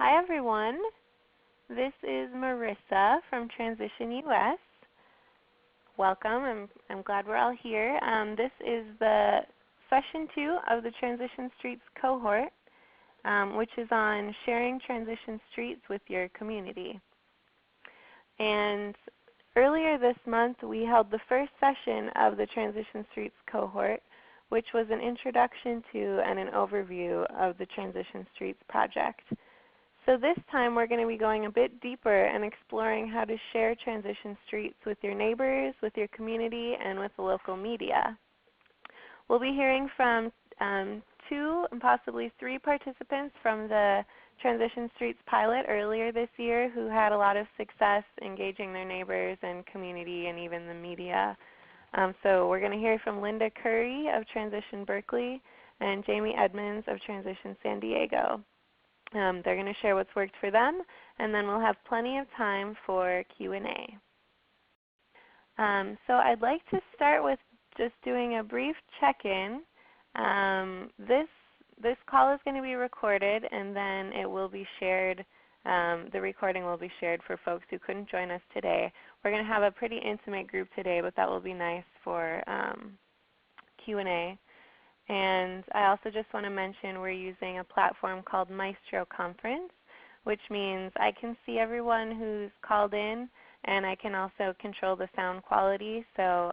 Hi everyone, this is Marissa from Transition US. Welcome, I'm glad we're all here. This is the session 2 of the Transition Streets cohort, which is on sharing transition streets with your community. And earlier this month we held the first session of the Transition Streets cohort, which was an introduction to and an overview of the Transition Streets project. So this time we're going to be going a bit deeper and exploring how to share transition streets with your neighbors, with your community, and with the local media. We'll be hearing from 2 and possibly 3 participants from the Transition Streets pilot earlier this year who had a lot of success engaging their neighbors and community and even the media. So we're going to hear from Linda Curry of Transition Berkeley and Jamie Edmonds of Transition San Diego. They're going to share what's worked for them, and then we'll have plenty of time for Q&A. So I'd like to start with just doing a brief check-in. This call is going to be recorded, and then it will be shared. The recording will be shared for folks who couldn't join us today. We're going to have a pretty intimate group today, but that will be nice for Q&A. And I also just want to mention we're using a platform called Maestro Conference, which means I can see everyone who's called in, and I can also control the sound quality. So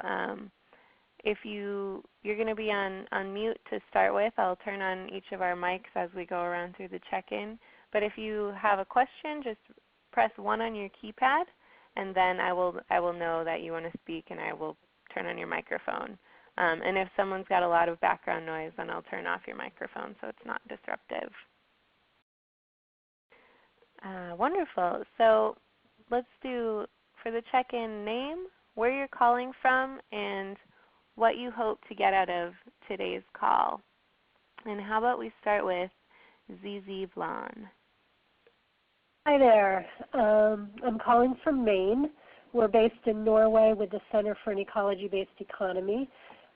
if you're going to be on mute to start with, I'll turn on each of our mics as we go around through the check-in. But if you have a question, just press 1 on your keypad, and then I will know that you want to speak, and I will turn on your microphone. And if someone's got a lot of background noise, then I'll turn off your microphone so it's not disruptive. Wonderful. So let's do, for the check-in, name, where you're calling from, and what you hope to get out of today's call. And how about we start with ZZ Vlan. Hi there. I'm calling from Maine. We're based in Norway with the Center for an Ecology-Based Economy.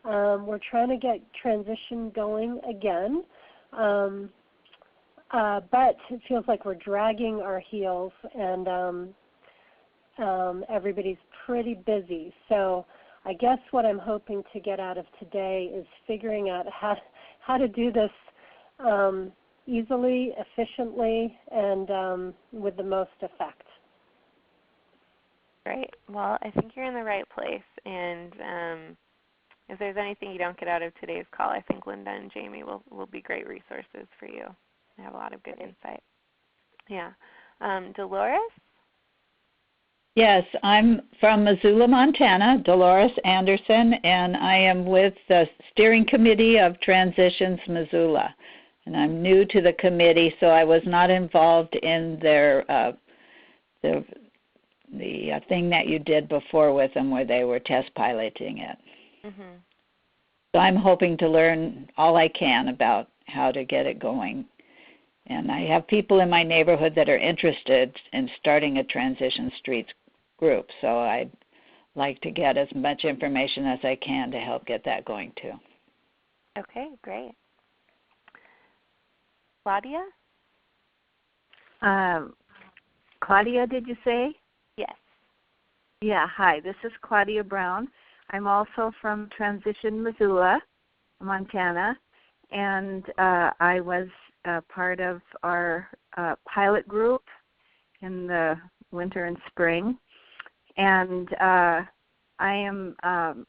We're trying to get transition going again, but it feels like we're dragging our heels, and everybody's pretty busy. So I guess what I'm hoping to get out of today is figuring out how to do this easily, efficiently, and with the most effect. Great. Well, I think you're in the right place. And if there's anything you don't get out of today's call, I think Linda and Jamie will be great resources for you. They have a lot of good insight. Yeah. Dolores? Yes, I'm from Missoula, Montana, Dolores Anderson, and I am with the Steering Committee of Transitions Missoula. And I'm new to the committee, so I was not involved in their the thing that you did before with them where they were test piloting it. Mm-hmm. So I'm hoping to learn all I can about how to get it going. And I have people in my neighborhood that are interested in starting a Transition Streets group, so I'd like to get as much information as I can to help get that going too. Okay, great. Claudia? Claudia, did you say? Yes. Yeah, hi, this is Claudia Brown. I'm also from Transition Missoula, Montana, and I was part of our pilot group in the winter and spring. And I am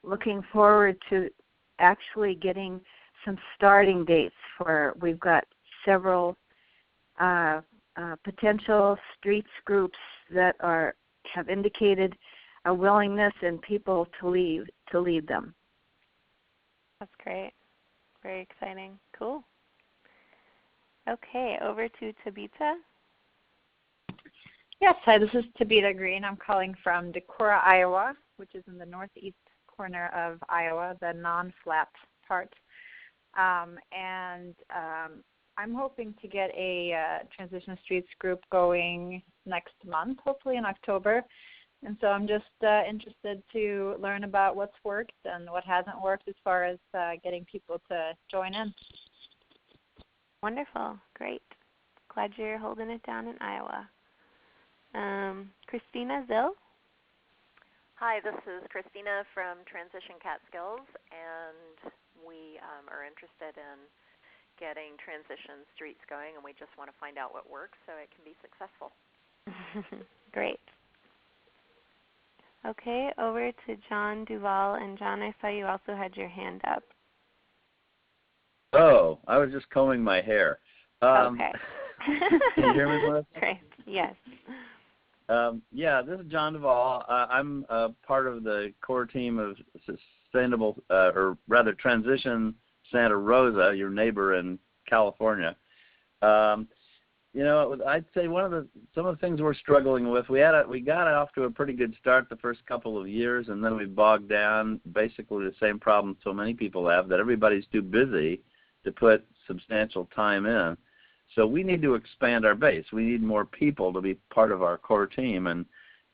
looking forward to actually getting some starting dates for, we've got several potential streets groups that have indicated a willingness and people to lead them. That's great. Very exciting. Cool. Okay, over to Tabitha. Yes, hi, this is Tabitha Green. I'm calling from Decorah, Iowa, which is in the northeast corner of Iowa, the non-flat part. I'm hoping to get a Transition Streets group going next month, hopefully in October. And so I'm just interested to learn about what's worked and what hasn't worked as far as getting people to join in. Wonderful. Great. Glad you're holding it down in Iowa. Christina Zill. Hi, this is Christina from Transition Catskills, and we are interested in getting transition streets going, and we just want to find out what works so it can be successful. Great. Okay, over to John Duval. And John, I saw you also had your hand up. Oh, I was just combing my hair. Okay. Can you hear me, Melissa? Great, yes. Yeah, this is John Duvall. I'm part of the core team of Sustainable, or rather Transition Santa Rosa, your neighbor in California. You know, I'd say some of the things we're struggling with, we got off to a pretty good start the first couple of years, and then we bogged down. Basically the same problem so many people have, that everybody's too busy to put substantial time in. So we need to expand our base. We need more people to be part of our core team, and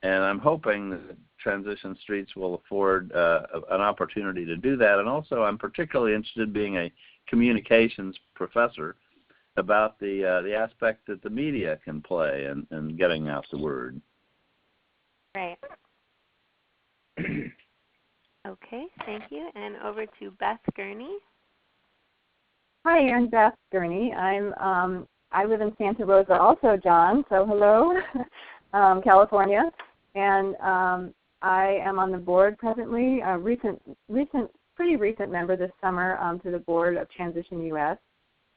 I'm hoping that Transition Streets will afford an opportunity to do that. And also, I'm particularly interested in being a communications professor about the aspect that the media can play in getting out the word. Right. Okay, thank you. And over to Beth Gurney. Hi, I'm Beth Gurney. I live in Santa Rosa also, John, so hello, California. And I am on the board presently, a pretty recent member this summer to the board of Transition US.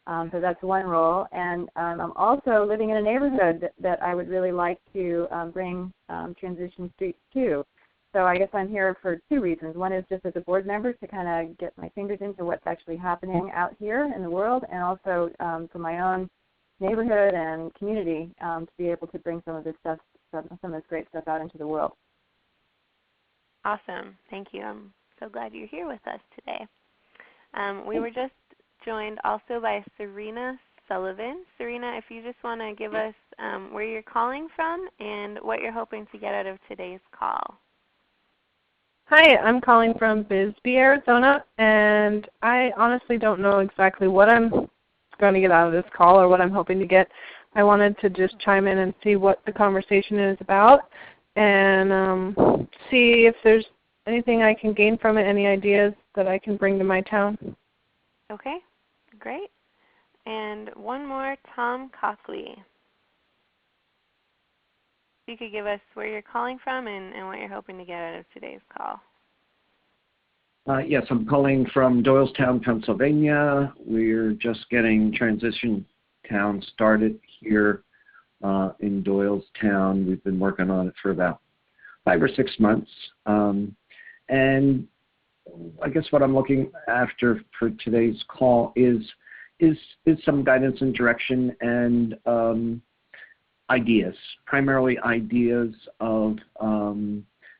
So that's one role. And I'm also living in a neighborhood that I would really like to bring Transition Streets to. So I guess I'm here for two reasons. One is just as a board member to kind of get my fingers into what's actually happening out here in the world, and also for my own neighborhood and community to be able to bring some of this stuff, some of this great stuff out into the world. Awesome. Thank you. I'm so glad you're here with us today. We were just joined also by Serena Sullivan. Serena, if you just want to give us where you're calling from and what you're hoping to get out of today's call. Hi, I'm calling from Bisbee, Arizona, and I honestly don't know exactly what I'm going to get out of this call or what I'm hoping to get. I wanted to just chime in and see what the conversation is about and see if there's anything I can gain from it, any ideas that I can bring to my town. Okay, great. And one more, Tom Cockley. You could give us where you're calling from and what you're hoping to get out of today's call. Yes, I'm calling from Doylestown, Pennsylvania. We're just getting Transition Town started here in Doylestown. We've been working on it for about 5 or 6 months. And I guess what I'm looking after for today's call is some guidance and direction and ideas, primarily ideas of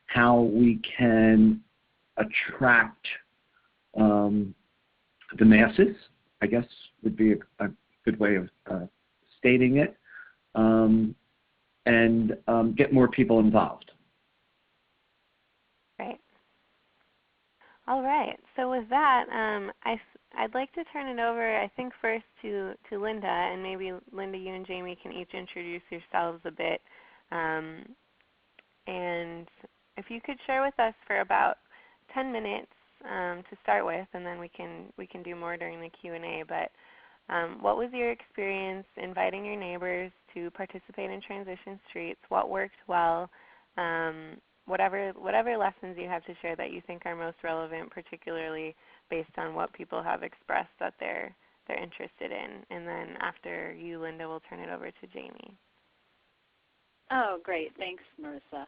how we can attract the masses, I guess would be a good way of stating it, and get more people involved. Great. All right. So with that, I'd like to turn it over, I think, first to Linda, and maybe, Linda, you and Jamie can each introduce yourselves a bit. And if you could share with us for about 10 minutes to start with, and then we can do more during the Q&A. But what was your experience inviting your neighbors to participate in Transition Streets? What worked well? Whatever lessons you have to share that you think are most relevant, particularly based on what people have expressed that they're interested in. And then after you, Linda, we'll turn it over to Jamie. Oh, great. Thanks, Marissa.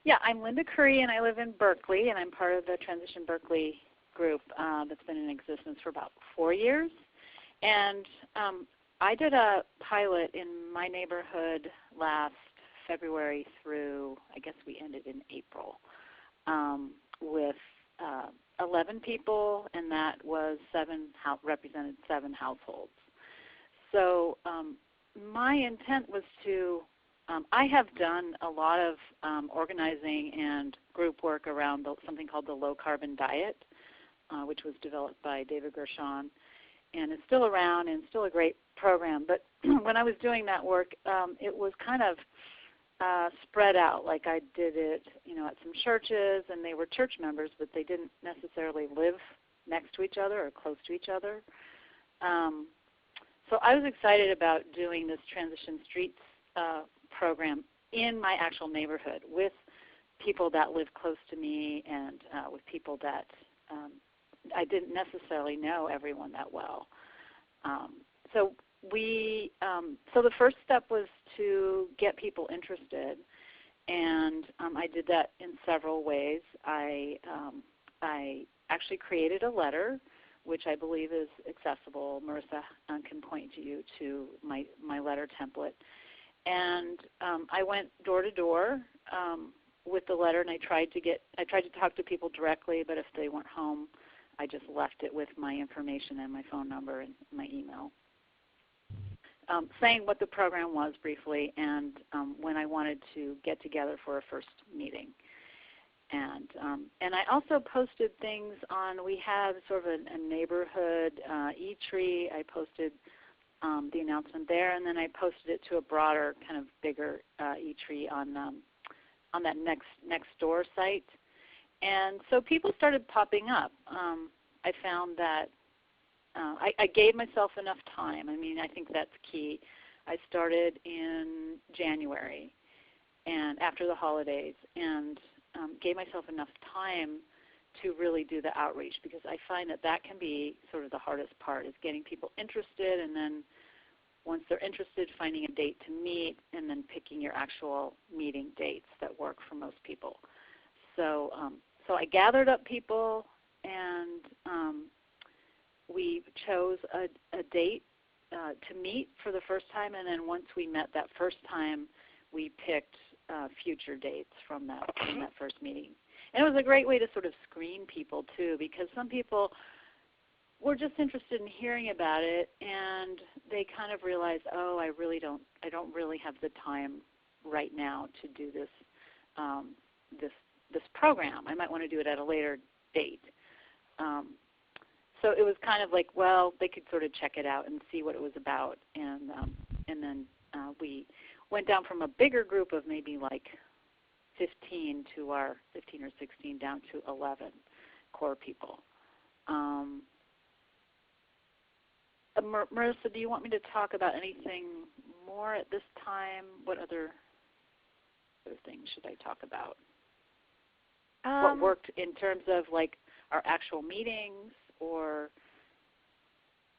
Yeah, I'm Linda Curry, and I live in Berkeley, and I'm part of the Transition Berkeley group that's been in existence for about 4 years. And I did a pilot in my neighborhood last February through, I guess we ended in April, with 11 people, and that was represented 7 households. So my intent was to I have done a lot of organizing and group work around something called the low-carbon diet, which was developed by David Gershon. is still around and still a great program. But when I was doing that work, it was kind of spread out. Like I did it, at some churches, and they were church members, but they didn't necessarily live next to each other or close to each other. So I was excited about doing this Transition Streets program in my actual neighborhood with people that live close to me and with people that I didn't necessarily know everyone that well. So the first step was to get people interested, and I did that in several ways. I actually created a letter, which I believe is accessible. Marissa can point you to my letter template. And I went door to door with the letter, and I tried to talk to people directly, but if they weren't home, I just left it with my information and my phone number and my email, saying what the program was briefly and when I wanted to get together for a first meeting. And I also posted things on, we have sort of a neighborhood e-tree. I posted the announcement there, and then I posted it to a broader, kind of bigger e-tree on that next door site. And so people started popping up. I found that I gave myself enough time. I mean, I think that's key. I started in January and after the holidays, and gave myself enough time to really do the outreach, because I find that can be sort of the hardest part, is getting people interested, and then once they're interested, finding a date to meet, and then picking your actual meeting dates that work for most people. So I gathered up people, and we chose a date to meet for the first time, and then once we met that first time, we picked future dates from that first meeting. And it was a great way to sort of screen people too, because some people were just interested in hearing about it, and they kind of realized, oh, I don't really have the time right now to do this this program. I might want to do it at a later date. So it was kind of like, well, they could sort of check it out and see what it was about, and then we went down from a bigger group of maybe like 15 or 16 down to 11 core people. Marissa, do you want me to talk about anything more at this time? What other things should I talk about? What worked in terms of like our actual meetings, or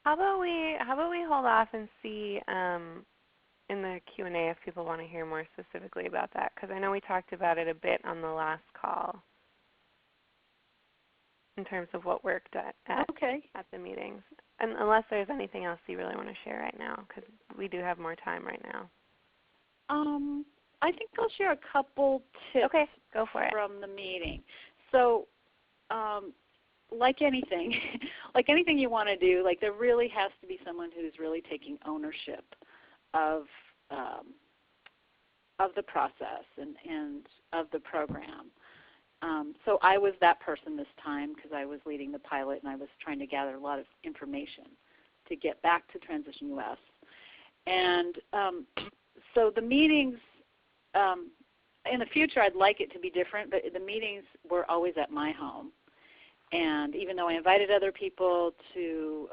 how about we hold off and see in the Q&A if people want to hear more specifically about that, because I know we talked about it a bit on the last call in terms of what worked at the meetings. And unless there's anything else you really want to share right now, because we do have more time right now. I think I'll share a couple tips. Okay, go for it. From the meeting. So, like anything you want to do, like there really has to be someone who's really taking ownership of the process and of the program. So I was that person this time, because I was leading the pilot and I was trying to gather a lot of information to get back to Transition US. And so the meetings, in the future I'd like it to be different, but the meetings were always at my home. And even though I invited other people to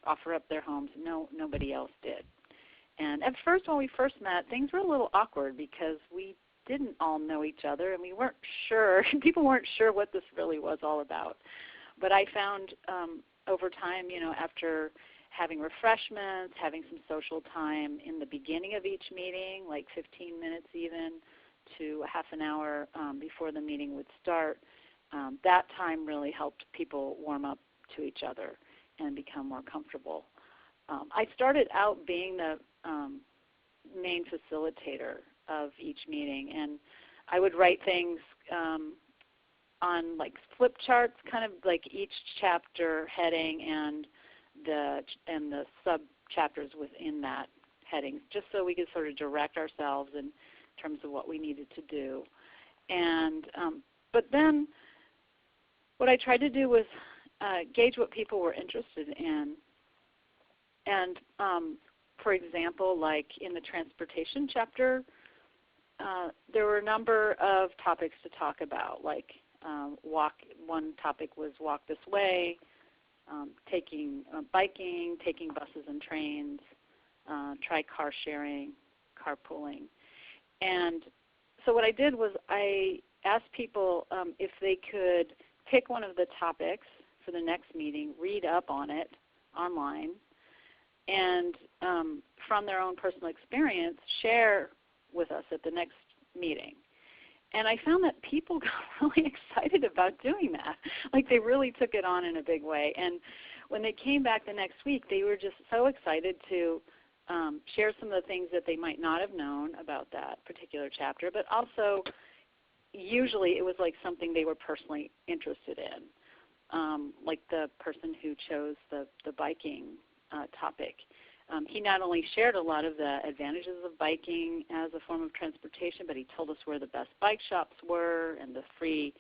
offer up their homes, nobody else did. And at first, when we first met, things were a little awkward because we didn't all know each other, and we weren't sure. People weren't sure what this really was all about. But I found over time, after having refreshments, having some social time in the beginning of each meeting, like 15 minutes even to a half an hour before the meeting would start, that time really helped people warm up to each other and become more comfortable. I started out being the main facilitator of each meeting, and I would write things on like flip charts, kind of like each chapter heading and the sub chapters within that heading, just so we could sort of direct ourselves in terms of what we needed to do. And but then what I tried to do was gauge what people were interested in. And for example, like in the transportation chapter, there were a number of topics to talk about, like one topic was walk this way, biking, taking buses and trains, try car sharing, carpooling. And so what I did was I asked people if they could pick one of the topics for the next meeting, read up on it online, and from their own personal experience, share with us at the next meeting. And I found that people got really excited about doing that. Like they really took it on in a big way. And when they came back the next week, they were just so excited to share some of the things that they might not have known about that particular chapter, but also usually it was like something they were personally interested in, like the person who chose the biking topic. He not only shared a lot of the advantages of biking as a form of transportation, but he told us where the best bike shops were and the free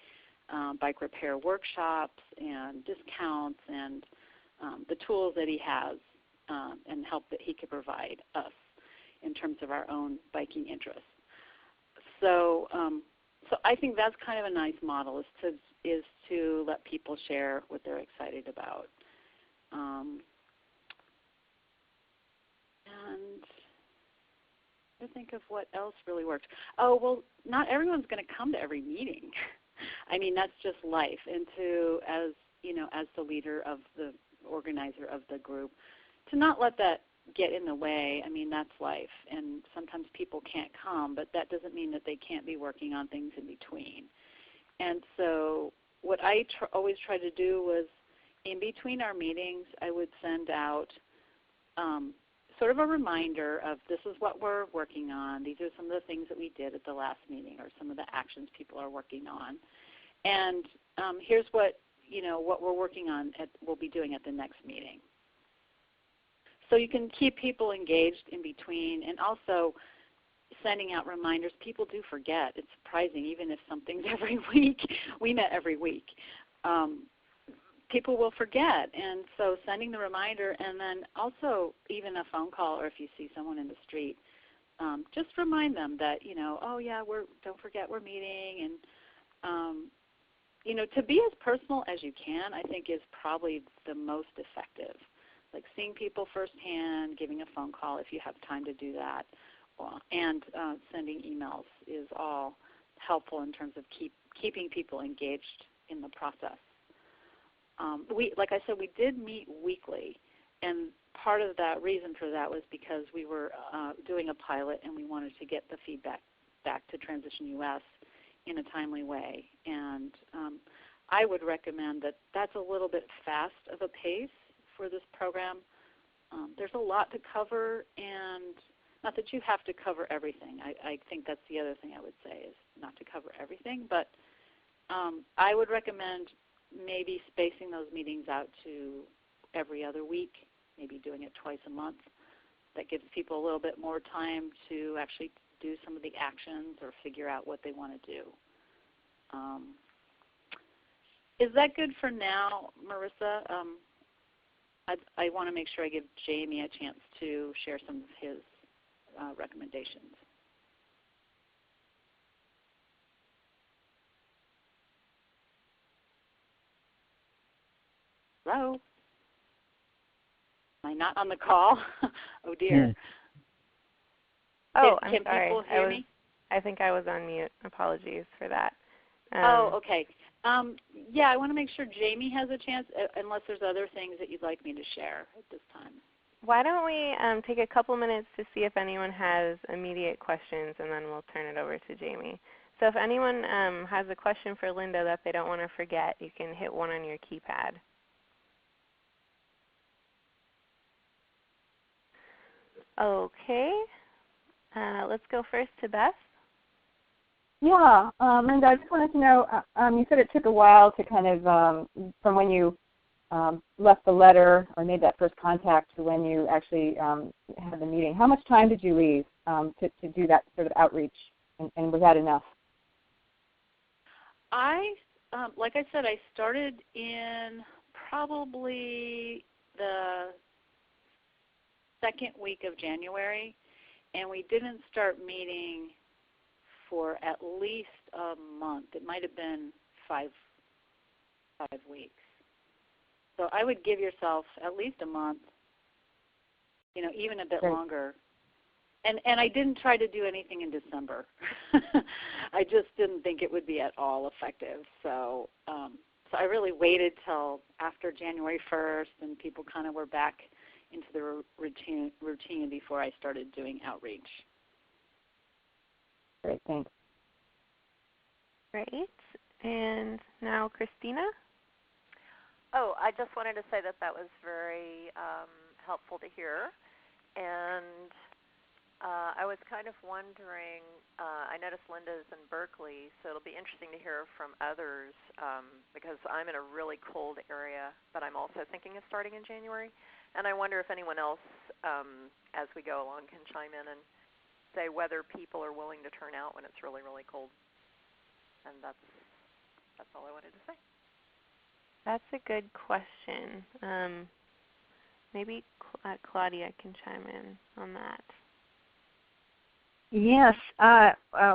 bike repair workshops and discounts and the tools that he has and help that he could provide us in terms of our own biking interests. So, so I think that's kind of a nice model, is to let people share what they're excited about. And I think of what else really worked. Oh, well, not everyone's going to come to every meeting. I mean, that's just life. And as the leader of the organizer of the group, to not let that get in the way. I mean, that's life. And sometimes people can't come, but that doesn't mean that they can't be working on things in between. And so what I always try to do was, in between our meetings, I would send out sort of a reminder of this is what we're working on. These are some of the things that we did at the last meeting, or some of the actions people are working on. And here's what we're working on we'll be doing at the next meeting. So you can keep people engaged in between, and also sending out reminders. People do forget. It's surprising, even if something's every week. We met every week. People will forget, and so sending the reminder, and then also even a phone call, or if you see someone in the street, just remind them that, oh yeah, don't forget we're meeting, and to be as personal as you can, I think, is probably the most effective. Like seeing people firsthand, giving a phone call if you have time to do that, and sending emails is all helpful in terms of keeping people engaged in the process. Like I said, we did meet weekly, and part of that reason for that was because we were doing a pilot, and we wanted to get the feedback back to Transition US in a timely way. And I would recommend that that's a little bit fast of a pace for this program. There's a lot to cover, and not that you have to cover everything. I think that's the other thing I would say, is not to cover everything, but I would recommend maybe spacing those meetings out to every other week, maybe doing it twice a month. That gives people a little bit more time to actually do some of the actions or figure out what they want to do. Is that good for now, Marissa? I want to make sure I give Jamie a chance to share some of his recommendations. Hello? Am I not on the call? Oh, dear. Oh, Can I'm sorry. people hear me? I think I was on mute. Apologies for that. Oh, okay. Yeah, I want to make sure Jamie has a chance, unless there's other things that you'd like me to share at this time. Why don't we take a couple minutes to see if anyone has immediate questions, and then we'll turn it over to Jamie. So if anyone has a question for Linda that they don't want to forget, you can hit 1 on your keypad. Okay. Let's go first to Beth. Yeah, Linda, I just wanted to know, you said it took a while to kind of, from when you left the letter or made that first contact to when you actually had the meeting. How much time did you leave to do that sort of outreach, and was that enough? Like I said, I started in probably the second week of January, and we didn't start meeting for at least a month. It might have been five weeks. So I would give yourself at least a month, even a bit longer. And I didn't try to do anything in December. I just didn't think it would be at all effective. So I really waited till after January 1st and people kind of were back into the routine before I started doing outreach. Great, thanks. Great. And now Christina? Oh, I just wanted to say that was very helpful to hear. And I was kind of wondering, I noticed Linda's in Berkeley, so it'll be interesting to hear from others because I'm in a really cold area, but I'm also thinking of starting in January. And I wonder if anyone else, as we go along, can chime in and say whether people are willing to turn out when it's really, really cold. And that's all I wanted to say. That's a good question. Maybe Claudia can chime in on that. Yes,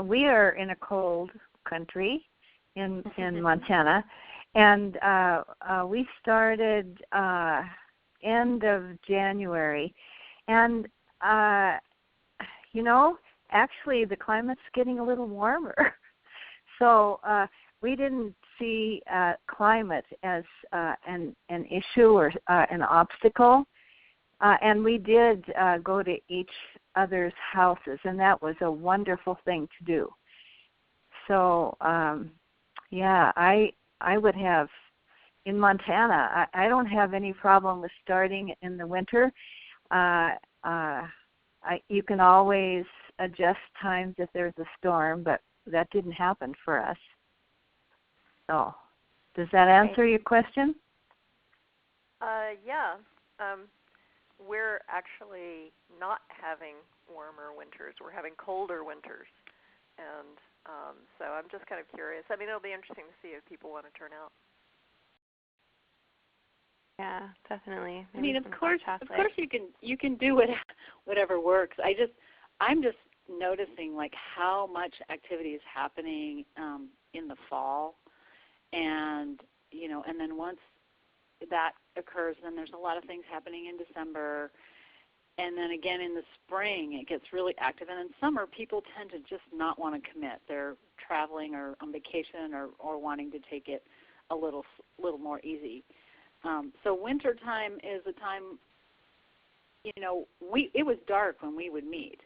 we are in a cold country in Montana, and we started end of January, and actually the climate's getting a little warmer, so we didn't see climate as an issue or an obstacle. And we did go to each other's houses, and that was a wonderful thing to do. So, I would have, in Montana, I don't have any problem with starting in the winter. You can always adjust times if there's a storm, but that didn't happen for us. So, does that answer your question? Yeah. We're actually not having warmer winters. We're having colder winters. And so I'm just kind of curious. I mean, it'll be interesting to see if people want to turn out. Yeah, definitely. Maybe I mean, of course you can do whatever works. I'm just noticing like how much activity is happening in the fall, and and then once that occurs, then there's a lot of things happening in December, and then again in the spring it gets really active, and in summer people tend to just not want to commit. They're traveling or on vacation or wanting to take it a little more easy. So winter time is a time, it was dark when we would meet.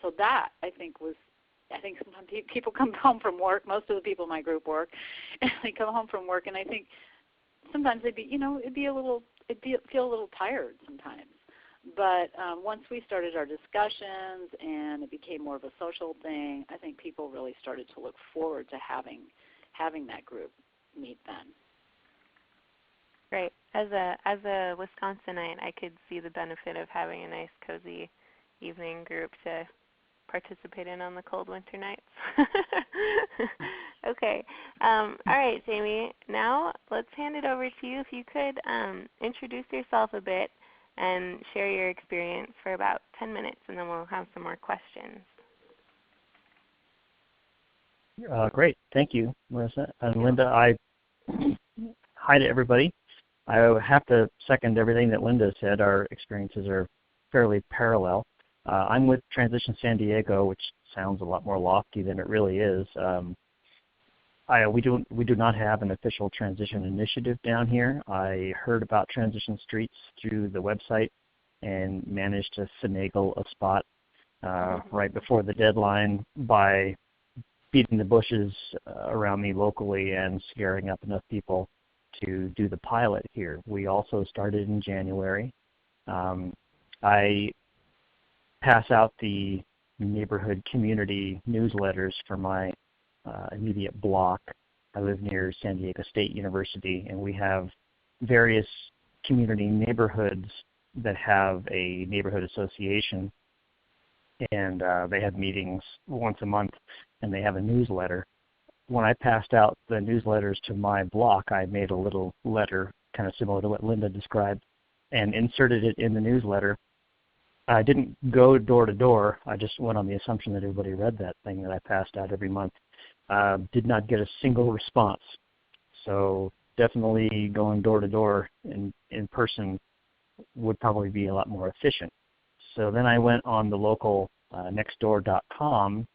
So that I think sometimes people come home from work. Most of the people in my group work, and they come home from work, and I think sometimes it'd feel a little tired sometimes. But once we started our discussions and it became more of a social thing, I think people really started to look forward to having that group meet then. Great. As a Wisconsinite, I could see the benefit of having a nice, cozy evening group to participate in on the cold winter nights. Okay. All right, Jamie. Now let's hand it over to you. If you could introduce yourself a bit and share your experience for about 10 minutes, and then we'll have some more questions. Great. Thank you, Marissa. And Linda, hi to everybody. I have to second everything that Linda said. Our experiences are fairly parallel. I'm with Transition San Diego, which sounds a lot more lofty than it really is. We do not have an official transition initiative down here. I heard about Transition Streets through the website and managed to finagle a spot right before the deadline by beating the bushes around me locally and scaring up enough people to do the pilot here. We also started in January. I pass out the neighborhood community newsletters for my immediate block. I live near San Diego State University, and we have various community neighborhoods that have a neighborhood association, and they have meetings once a month, and they have a newsletter. When I passed out the newsletters to my block, I made a little letter kind of similar to what Linda described, and inserted it in the newsletter. I didn't go door to door. I just went on the assumption that everybody read that thing that I passed out every month. Did not get a single response. So definitely going door to door in person would probably be a lot more efficient. So then I went on the local nextdoor.com,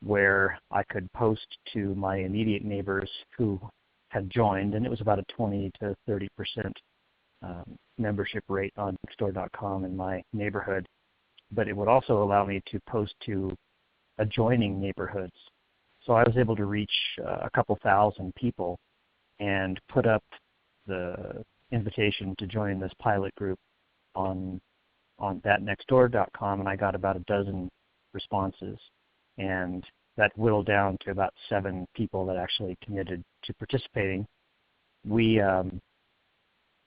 where I could post to my immediate neighbors who had joined, and it was about a 20 to 30% membership rate on nextdoor.com in my neighborhood. But it would also allow me to post to adjoining neighborhoods. So I was able to reach a couple thousand people and put up the invitation to join this pilot group on that nextdoor.com, and I got about a dozen responses. And that whittled down to about 7 people that actually committed to participating. We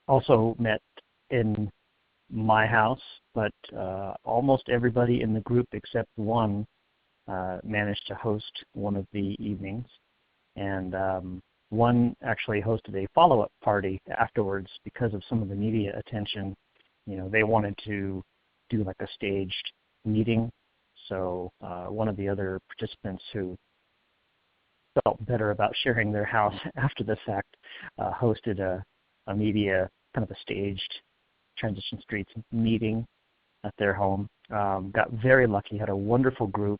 also met in my house, but almost everybody in the group except one managed to host one of the evenings. And one actually hosted a follow-up party afterwards because of some of the media attention. You know, they wanted to do like a staged meeting. So one of the other participants who felt better about sharing their house after the fact hosted a media, kind of a staged Transition Streets meeting at their home. Got very lucky, had a wonderful group.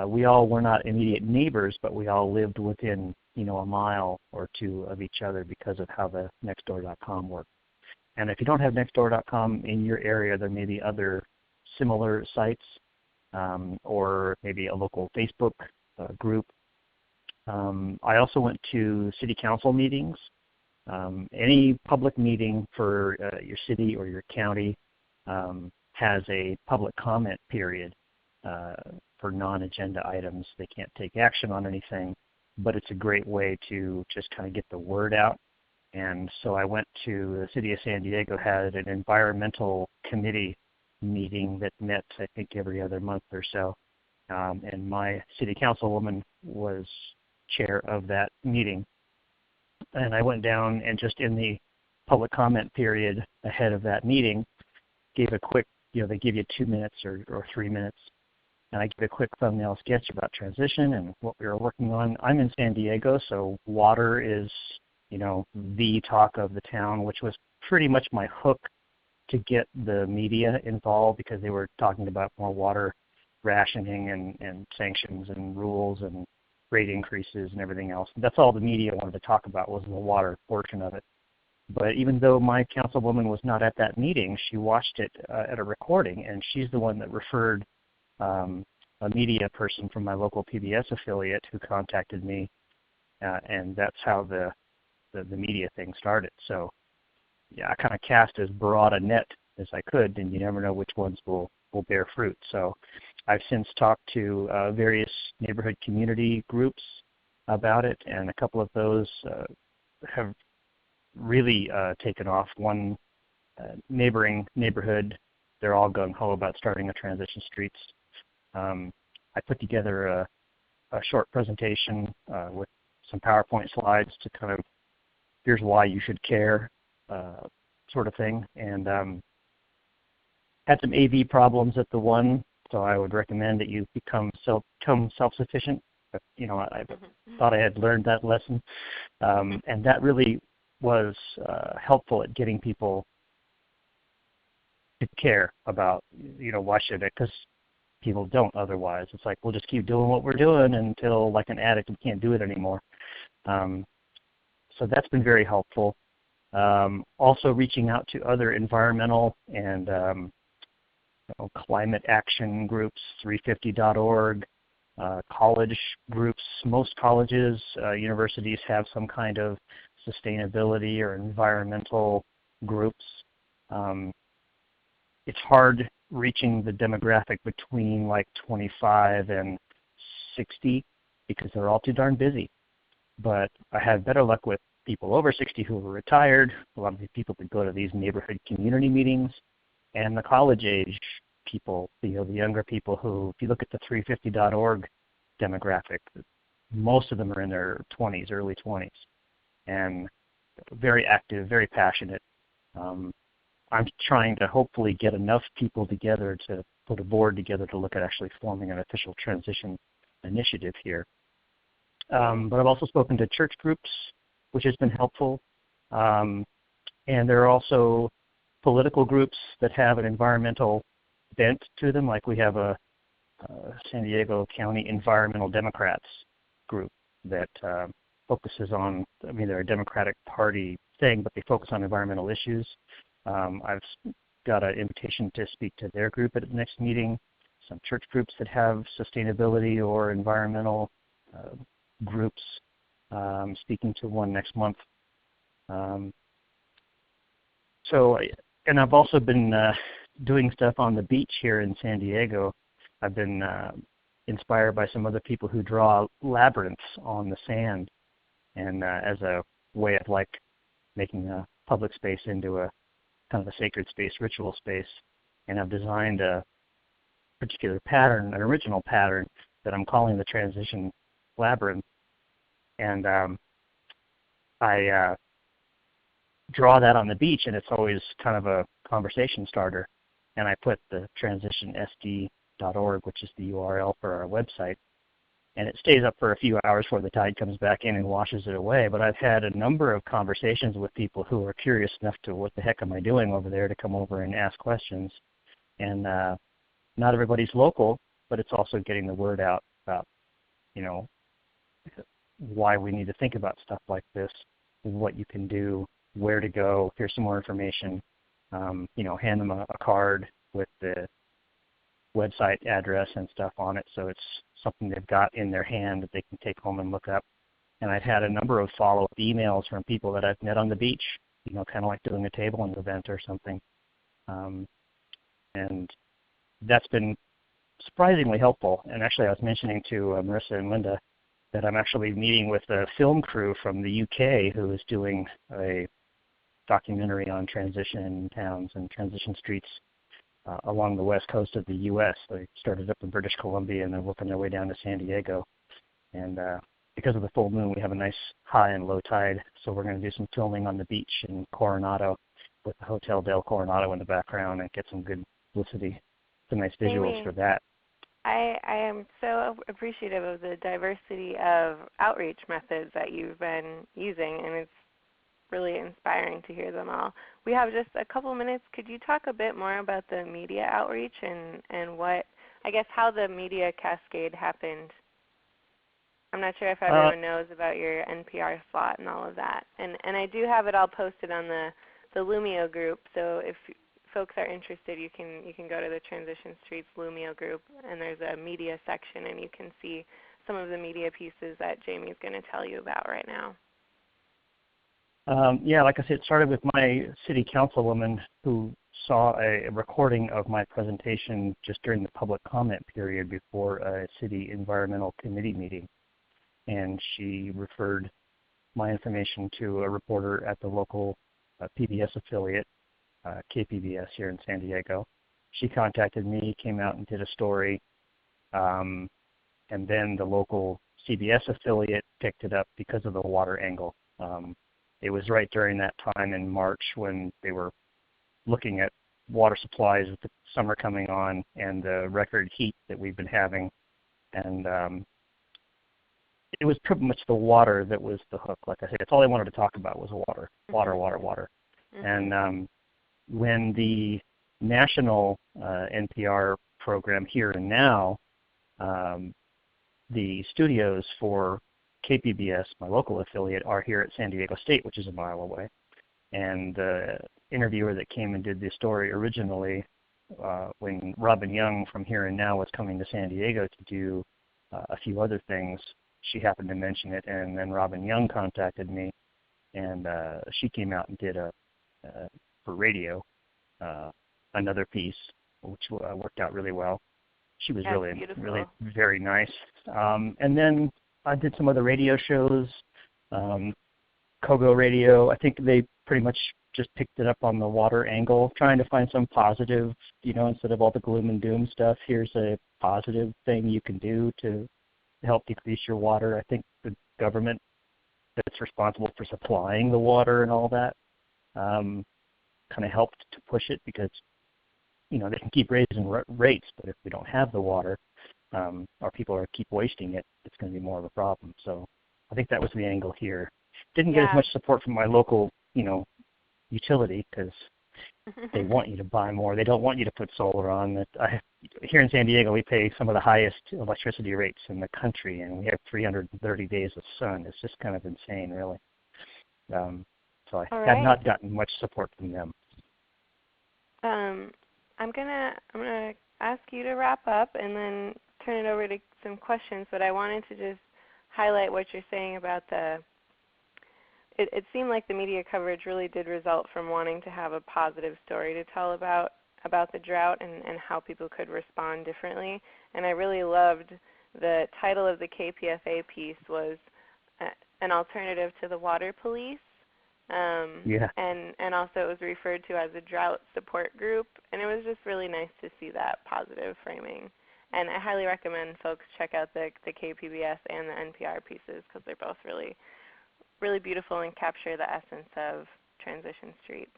We all were not immediate neighbors, but we all lived within, a mile or two of each other because of how the Nextdoor.com worked. And if you don't have Nextdoor.com in your area, there may be other similar sites, or maybe a local Facebook group. I also went to city council meetings. Any public meeting for your city or your county has a public comment period for non-agenda items. They can't take action on anything, but it's a great way to just kind of get the word out. And so I went to the city of San Diego, had an environmental committee meeting that met, I think, every other month or so. And my city councilwoman was chair of that meeting. And I went down and just in the public comment period ahead of that meeting, gave a quick, they give you 2 minutes or 3 minutes. And I gave a quick thumbnail sketch about transition and what we were working on. I'm in San Diego, so water is, the talk of the town, which was pretty much my hook to get the media involved because they were talking about more water rationing and sanctions and rules and rate increases and everything else. That's all the media wanted to talk about was the water portion of it. But even though my councilwoman was not at that meeting, she watched it at a recording, and she's the one that referred a media person from my local PBS affiliate who contacted me, and that's how the media thing started. So yeah, I kind of cast as broad a net as I could, and you never know which ones will bear fruit. So I've since talked to various neighborhood community groups about it, and a couple of those have really taken off. One neighboring neighborhood, they're all gung-ho about starting a Transition Streets. I put together a short presentation with some PowerPoint slides to kind of, here's why you should care, sort of thing. And had some AV problems at the one, so I would recommend that you become self-sufficient. I thought I had learned that lesson. And that really was helpful at getting people to care about, why should I? Because people don't otherwise. It's like, we'll just keep doing what we're doing until, like an addict, we can't do it anymore. So that's been very helpful. Also reaching out to other environmental and climate action groups, 350.org, college groups. Most colleges, universities have some kind of sustainability or environmental groups. It's hard reaching the demographic between like 25 and 60 because they're all too darn busy. But I had better luck with people over 60 who were retired, a lot of the people that go to these neighborhood community meetings, and the college age people, the younger people who, if you look at the 350.org demographic, most of them are in their 20s, early 20s. And very active, very passionate. I'm trying to hopefully get enough people together to put a board together to look at actually forming an official transition initiative here. But I've also spoken to church groups, which has been helpful. And there are also political groups that have an environmental bent to them, like we have a San Diego County Environmental Democrats group that focuses on, I mean, they're a Democratic Party thing, but they focus on environmental issues. I've got an invitation to speak to their group at the next meeting. Some church groups that have sustainability or environmental groups, speaking to one next month. And I've also been doing stuff on the beach here in San Diego. I've been inspired by some other people who draw labyrinths on the sand, and as a way of like making a public space into a kind of a sacred space, ritual space. And I've designed a particular pattern, an original pattern that I'm calling the Transition Labyrinth. And I draw that on the beach, and it's always kind of a conversation starter. And I put the transitionsd.org, which is the URL for our website. And it stays up for a few hours before the tide comes back in and washes it away. But I've had a number of conversations with people who are curious enough to what the heck am I doing over there to come over and ask questions. And not everybody's local, but it's also getting the word out about, you know, why we need to think about stuff like this, what you can do, where to go, here's some more information. You know, hand them a card with the website address and stuff on it, so it's something they've got in their hand that they can take home and look up. And I've had a number of follow-up emails from people that I've met on the beach, you know, kind of like doing a table in an event or something. And that's been surprisingly helpful. And actually I was mentioning to Marissa and Linda that I'm actually meeting with a film crew from the UK who is doing a documentary on transition towns and transition streets along the west coast of the U.S. They started up in British Columbia and they're working their way down to San Diego. And because of the full moon, we have a nice high and low tide, so we're going to do some filming on the beach in Coronado with the Hotel del Coronado in the background and get some good publicity, some nice visuals for that. I am so appreciative of the diversity of outreach methods that you've been using, and it's really inspiring to hear them all. We have just a couple minutes. Could you talk a bit more about the media outreach and what, I guess, how the media cascade happened? I'm not sure if everyone knows about your NPR slot and all of that. And I do have it all posted on the Lumio group, so if folks are interested, you can go to the Transition Streets Lumio group, and there's a media section, and you can see some of the media pieces that Jamie's going to tell you about right now. Yeah, like I said, it started with my city councilwoman who saw a recording of my presentation just during the public comment period before a city environmental committee meeting. And she referred my information to a reporter at the local PBS affiliate, KPBS here in San Diego. She contacted me, came out and did a story, and then the local CBS affiliate picked it up because of the water angle. It was right during that time in March when they were looking at water supplies with the summer coming on and the record heat that we've been having. And it was pretty much the water that was the hook. Like I said, it's all they wanted to talk about was water, water, water, water. Mm-hmm. And when the national NPR program Here and Now, the studios for KPBS, my local affiliate, are here at San Diego State, which is a mile away. And the interviewer that came and did the story originally, when Robin Young from Here and Now was coming to San Diego to do a few other things, she happened to mention it, and then Robin Young contacted me, and she came out and did for radio another piece, which worked out really well. She was really very nice. And then I did some other radio shows, Kogo Radio. I think they pretty much just picked it up on the water angle, trying to find some positive, you know, instead of all the gloom and doom stuff, here's a positive thing you can do to help decrease your water. I think the government that's responsible for supplying the water and all that kind of helped to push it because, they can keep raising rates, but if we don't have the water or people keep wasting it, it's going to be more of a problem. So I think that was the angle here. Didn't get as much support from my local, utility because they want you to buy more. They don't want you to put solar on. Here in San Diego, we pay some of the highest electricity rates in the country, and we have 330 days of sun. It's just kind of insane, really. So I have not gotten much support from them. I'm gonna ask you to wrap up and then turn it over to some questions. But I wanted to just highlight what you're saying about It seemed like the media coverage really did result from wanting to have a positive story to tell about the drought and how people could respond differently. And I really loved the title of the KPFA piece was an alternative to the water police. And also it was referred to as a drought support group. And it was just really nice to see that positive framing. And I highly recommend folks check out the KPBS and the NPR pieces because they're both really beautiful and capture the essence of transition streets.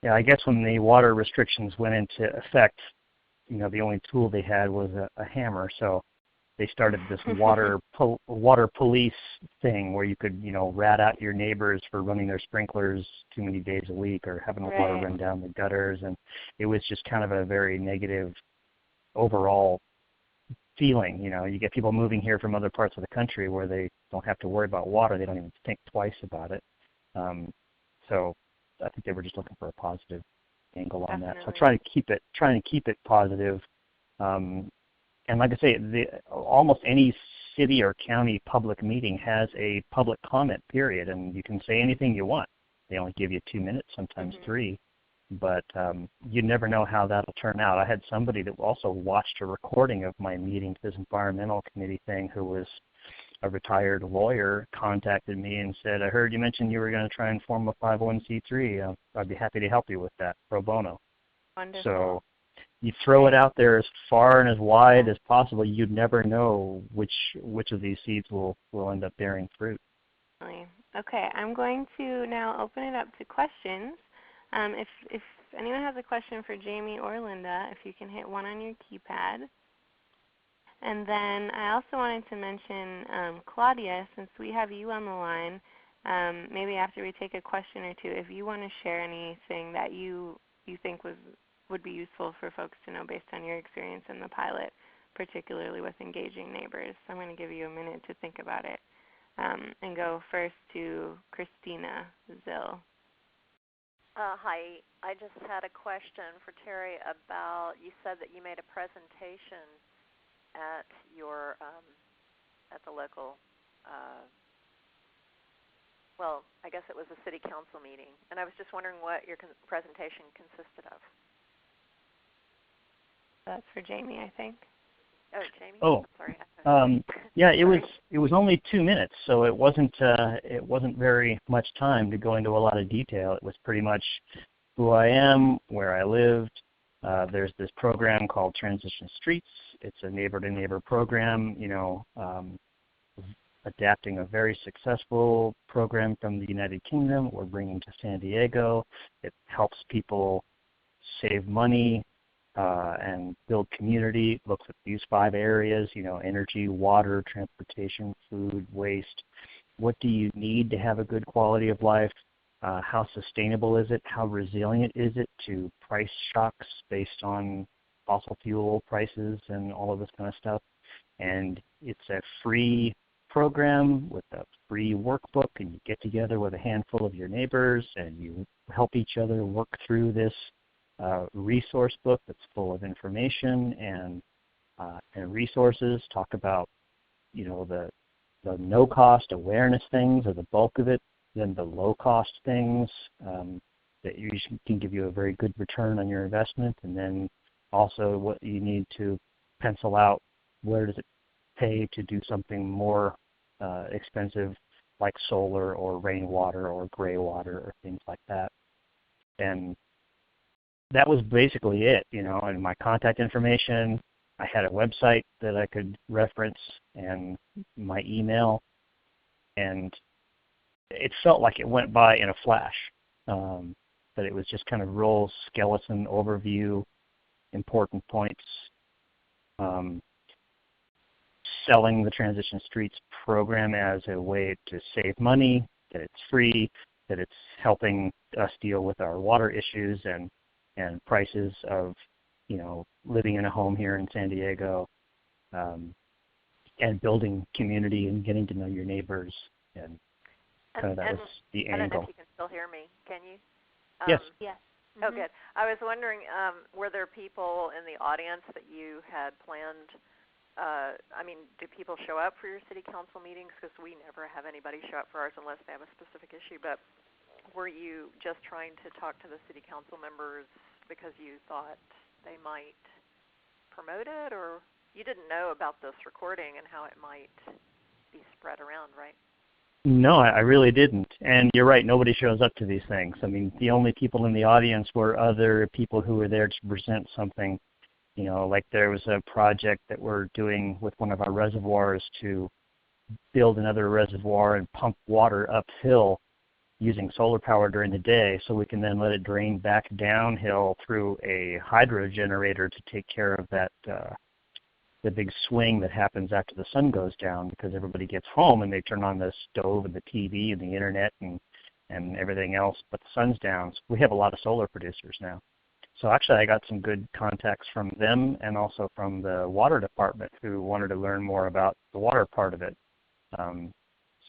Yeah, I guess when the water restrictions went into effect, the only tool they had was a hammer. So they started this water police thing where you could, rat out your neighbors for running their sprinklers too many days a week or having the water run down the gutters. And it was just kind of a very negative overall feeling. You get people moving here from other parts of the country where they don't have to worry about water. They don't even think twice about it. So I think they were just looking for a positive angle on that. So trying to keep it positive. And like I say, almost any city or county public meeting has a public comment period, and you can say anything you want. They only give you 2 minutes, sometimes 3. But you never know how that'll turn out. I had somebody that also watched a recording of my meeting to this environmental committee thing who was a retired lawyer, contacted me and said, I heard you mentioned you were going to try and form a 501c3. I'd be happy to help you with that pro bono. Wonderful. So you throw it out there as far and as wide as possible. You'd never know which of these seeds will end up bearing fruit. Okay, I'm going to now open it up to questions. If anyone has a question for Jamie or Linda, if you can hit 1 on your keypad. And then I also wanted to mention, Claudia, since we have you on the line, maybe after we take a question or two, if you want to share anything that you think would be useful for folks to know based on your experience in the pilot, particularly with engaging neighbors. So I'm going to give you a minute to think about it. And go first to Christina Zill. Hi, I just had a question for Terry about, you said that you made a presentation at your at the local, I guess it was a city council meeting, and I was just wondering what your presentation consisted of. That's for Jamie, I think. Oh, Jamie. Oh, sorry. Yeah, it was only 2 minutes, so it wasn't very much time to go into a lot of detail. It was pretty much who I am, where I lived. There's this program called Transition Streets. It's a neighbor-to-neighbor program, adapting a very successful program from the United Kingdom. We're bringing to San Diego. It helps people save money and build community. Looks at these 5 areas, energy, water, transportation, food, waste. What do you need to have a good quality of life? How sustainable is it? How resilient is it to price shocks based on fossil fuel prices and all of this kind of stuff? And it's a free program with a free workbook, and you get together with a handful of your neighbors and you help each other work through this resource book that's full of information and resources. Talk about the no-cost awareness things are the bulk of it. Then the low-cost things that usually can give you a very good return on your investment, and then also what you need to pencil out. Where does it pay to do something more expensive, like solar or rainwater or gray water or things like that? And that was basically it, and my contact information. I had a website that I could reference and my email. and it felt like it went by in a flash. That it was just kind of real skeleton overview, important points, selling the Transition Streets program as a way to save money, that it's free, that it's helping us deal with our water issues and prices of, living in a home here in San Diego, and building community and getting to know your neighbors, and kind of that was the angle. I don't know if you can still hear me. Can you? Yes. Yes. Oh, good. I was wondering, were there people in the audience that you had planned? Do people show up for your city council meetings? Because we never have anybody show up for ours unless they have a specific issue. But were you just trying to talk to the city council members because you thought they might promote it, or you didn't know about this recording and how it might be spread around, right? No, I really didn't. And you're right, nobody shows up to these things. The only people in the audience were other people who were there to present something. Like there was a project that we're doing with one of our reservoirs to build another reservoir and pump water uphill using solar power during the day, so we can then let it drain back downhill through a hydro generator to take care of that the big swing that happens after the sun goes down, because everybody gets home and they turn on the stove and the TV and the internet and everything else, but the sun's down. So we have a lot of solar producers now. So actually I got some good contacts from them and also from the water department who wanted to learn more about the water part of it.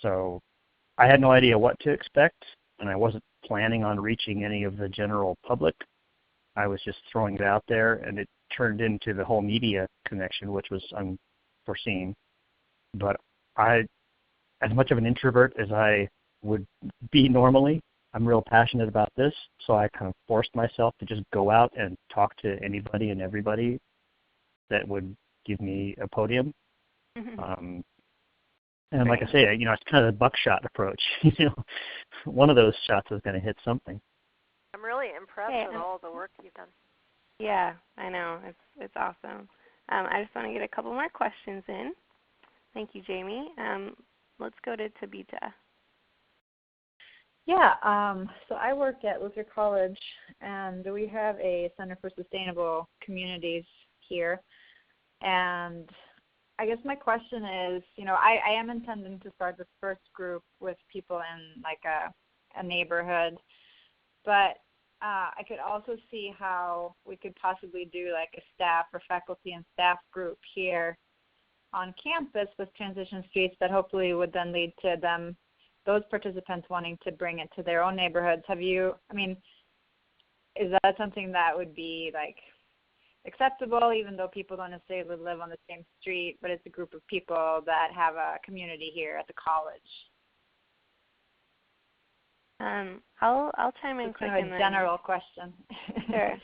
So I had no idea what to expect, and I wasn't planning on reaching any of the general public. I was just throwing it out there, and it turned into the whole media connection, which was unforeseen. But as much of an introvert as I would be normally, I'm real passionate about this, so I kind of forced myself to just go out and talk to anybody and everybody that would give me a podium. Mm-hmm. And like I say, it's kind of the buckshot approach. One of those shots is going to hit something. I'm really impressed with all the work you've done. Yeah, I know. It's awesome. I just want to get a couple more questions in. Thank you, Jamie. Let's go to Tabitha. Yeah, so I work at Luther College, and we have a Center for Sustainable Communities here. And I guess my question is, I am intending to start this first group with people in like a neighborhood, but I could also see how we could possibly do like a staff or faculty and staff group here on campus with Transition Streets that hopefully would then lead to those participants wanting to bring it to their own neighborhoods. Is that something that would be like acceptable, even though people don't necessarily live on the same street, but it's a group of people that have a community here at the college? I'll chime in quick. Kind of a general question. Sure.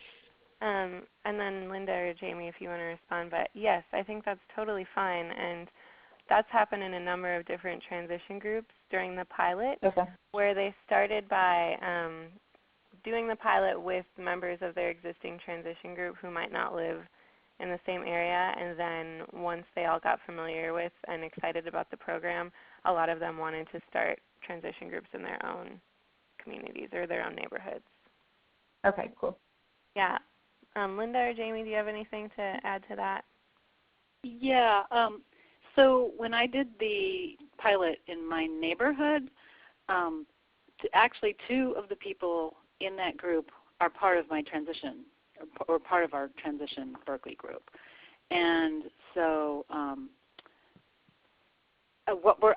And then Linda or Jamie, if you want to respond. But yes, I think that's totally fine. And that's happened in a number of different transition groups during the pilot, where they started by doing the pilot with members of their existing transition group who might not live in the same area, and then once they all got familiar with and excited about the program, a lot of them wanted to start transition groups in their own communities or their own neighborhoods. Okay, cool. Yeah. Linda or Jamie, do you have anything to add to that? Yeah. So when I did the pilot in my neighborhood, actually 2 of the people in that group are part of my transition, or part of our Transition Berkeley group. And so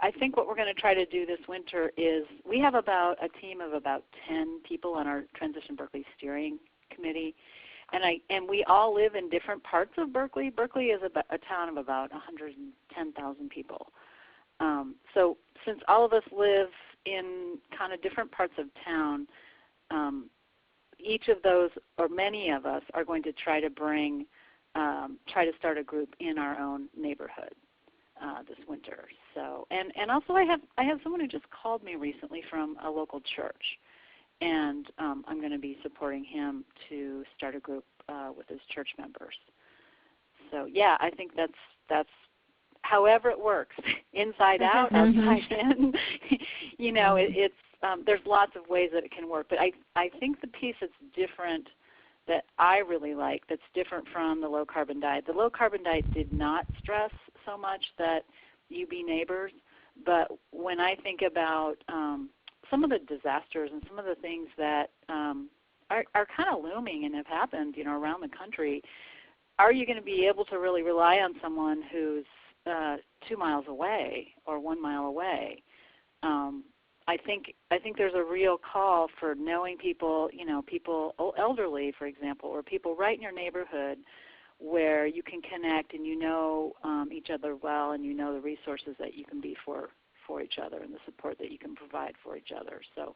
I think what we're going to try to do this winter is we have about a team of about 10 people on our Transition Berkeley steering committee, and we all live in different parts of Berkeley. Berkeley is a town of about 110,000 people. So since all of us live in kind of different parts of town, each of those, or many of us, are going to try to try to start a group in our own neighborhood this winter. So, and also I have someone who just called me recently from a local church, and I'm going to be supporting him to start a group with his church members. So yeah, I think that's however it works, inside out, outside in. You know, it's there's lots of ways that it can work. But I think the piece that's different that I really like, that's different from the low-carbon diet. The low-carbon diet did not stress so much that you be neighbors, but when I think about some of the disasters and some of the things that are kind of looming and have happened, you know, around the country, are you going to be able to really rely on someone who's 2 miles away or 1 mile away? I think there's a real call for knowing people, you know, people elderly, for example, or people right in your neighborhood where you can connect and you know each other well and you know the resources that you can be for each other and the support that you can provide for each other. So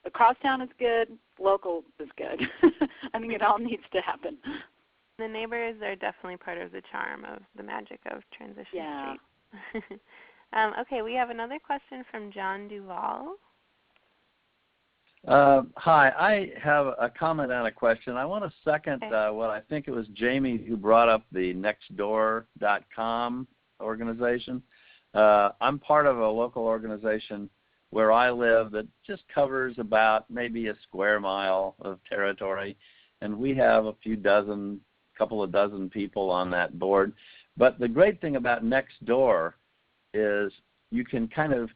across town is good, local is good. I think it all needs to happen. The neighbors are definitely part of the charm of the magic of Transition Street. Okay, we have another question from John Duvall. Hi, I have a comment and a question. I want to second what I think it was Jamie who brought up the nextdoor.com organization. I'm part of a local organization where I live that just covers about maybe a square mile of territory, and we have a couple of dozen people on that board. But the great thing about Nextdoor is you can kind of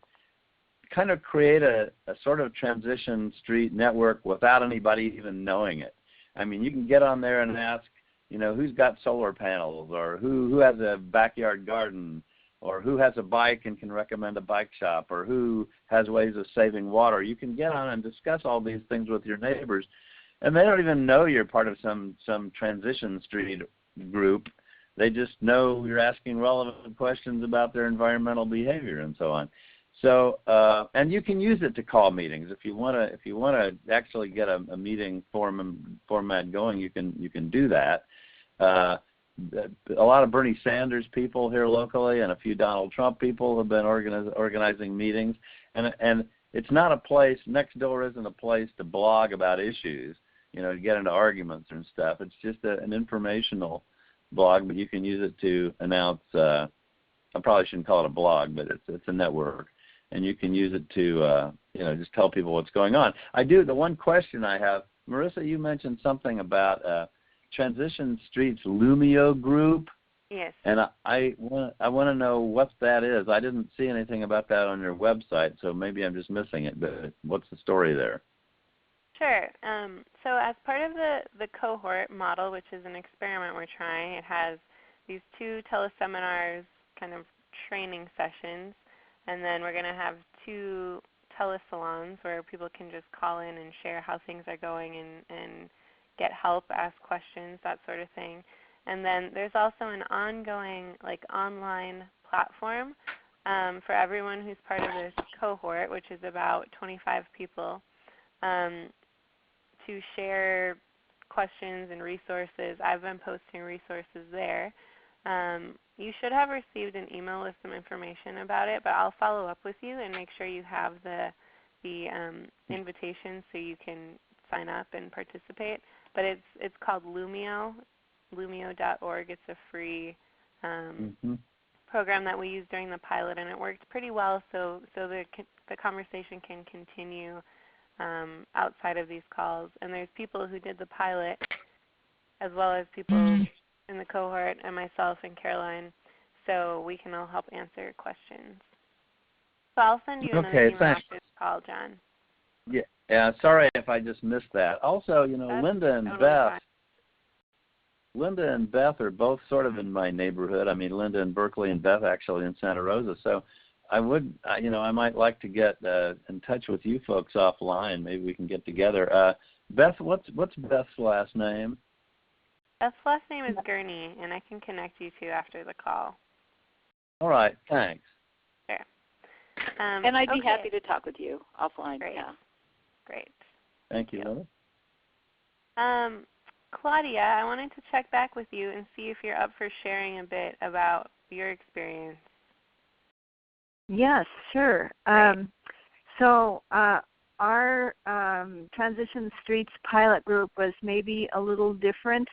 create a sort of transition street network without anybody even knowing it. I mean, you can get on there and ask, you know, who's got solar panels, or who has a backyard garden, or who has a bike and can recommend a bike shop, or who has ways of saving water. You can get on and discuss all these things with your neighbors, and they don't even know you're part of some transition street group. They just know you're asking relevant questions about their environmental behavior and so on. So, and you can use it to call meetings if you want to actually get a meeting format going. You can do that. A lot of Bernie Sanders people here locally and a few Donald Trump people have been organizing meetings. And it's not a place. Nextdoor isn't a place to blog about issues, you know, to get into arguments and stuff. It's just an informational blog, but you can use it to announce. I probably shouldn't call it a blog, but it's a network, and you can use it to you know, just tell people what's going on. The one question I have, Marissa, you mentioned something about Transition Street's Lumio group. Yes. And I want to know what that is. I didn't see anything about that on your website, so maybe I'm just missing it. But what's the story there? Sure. So as part of the Cohort model, which is an experiment we're trying, it has these 2 teleseminars, kind of training sessions, and then we're going to have 2 telesalons where people can just call in and share how things are going and get help, ask questions, that sort of thing. And then there's also an ongoing, like, online platform for everyone who's part of this cohort, which is about 25 people, to share questions and resources. I've been posting resources there. You should have received an email with some information about it, but I'll follow up with you and make sure you have the invitation so you can sign up and participate. But it's called Lumio, lumio.org. It's a free program that we used during the pilot, and it worked pretty well. So the conversation can continue outside of these calls. And there's people who did the pilot, as well as people in the cohort, and myself and Caroline, so we can all help answer questions. So I'll send you another email after this call, John. Yeah. Sorry if I just missed that. Also, you know, Linda and Beth are both sort of in my neighborhood. I mean, Linda in Berkeley and Beth actually in Santa Rosa. So I might like to get in touch with you folks offline. Maybe we can get together. Beth, what's Beth's last name? Beth's last name is Gurney, and I can connect you two after the call. All right, thanks. Sure. And I'd be happy to talk with you offline. Great. Yeah. Great. Thank you. Claudia, I wanted to check back with you and see if you're up for sharing a bit about your experience. Yes, sure. So our Transition Streets pilot group was maybe a little different.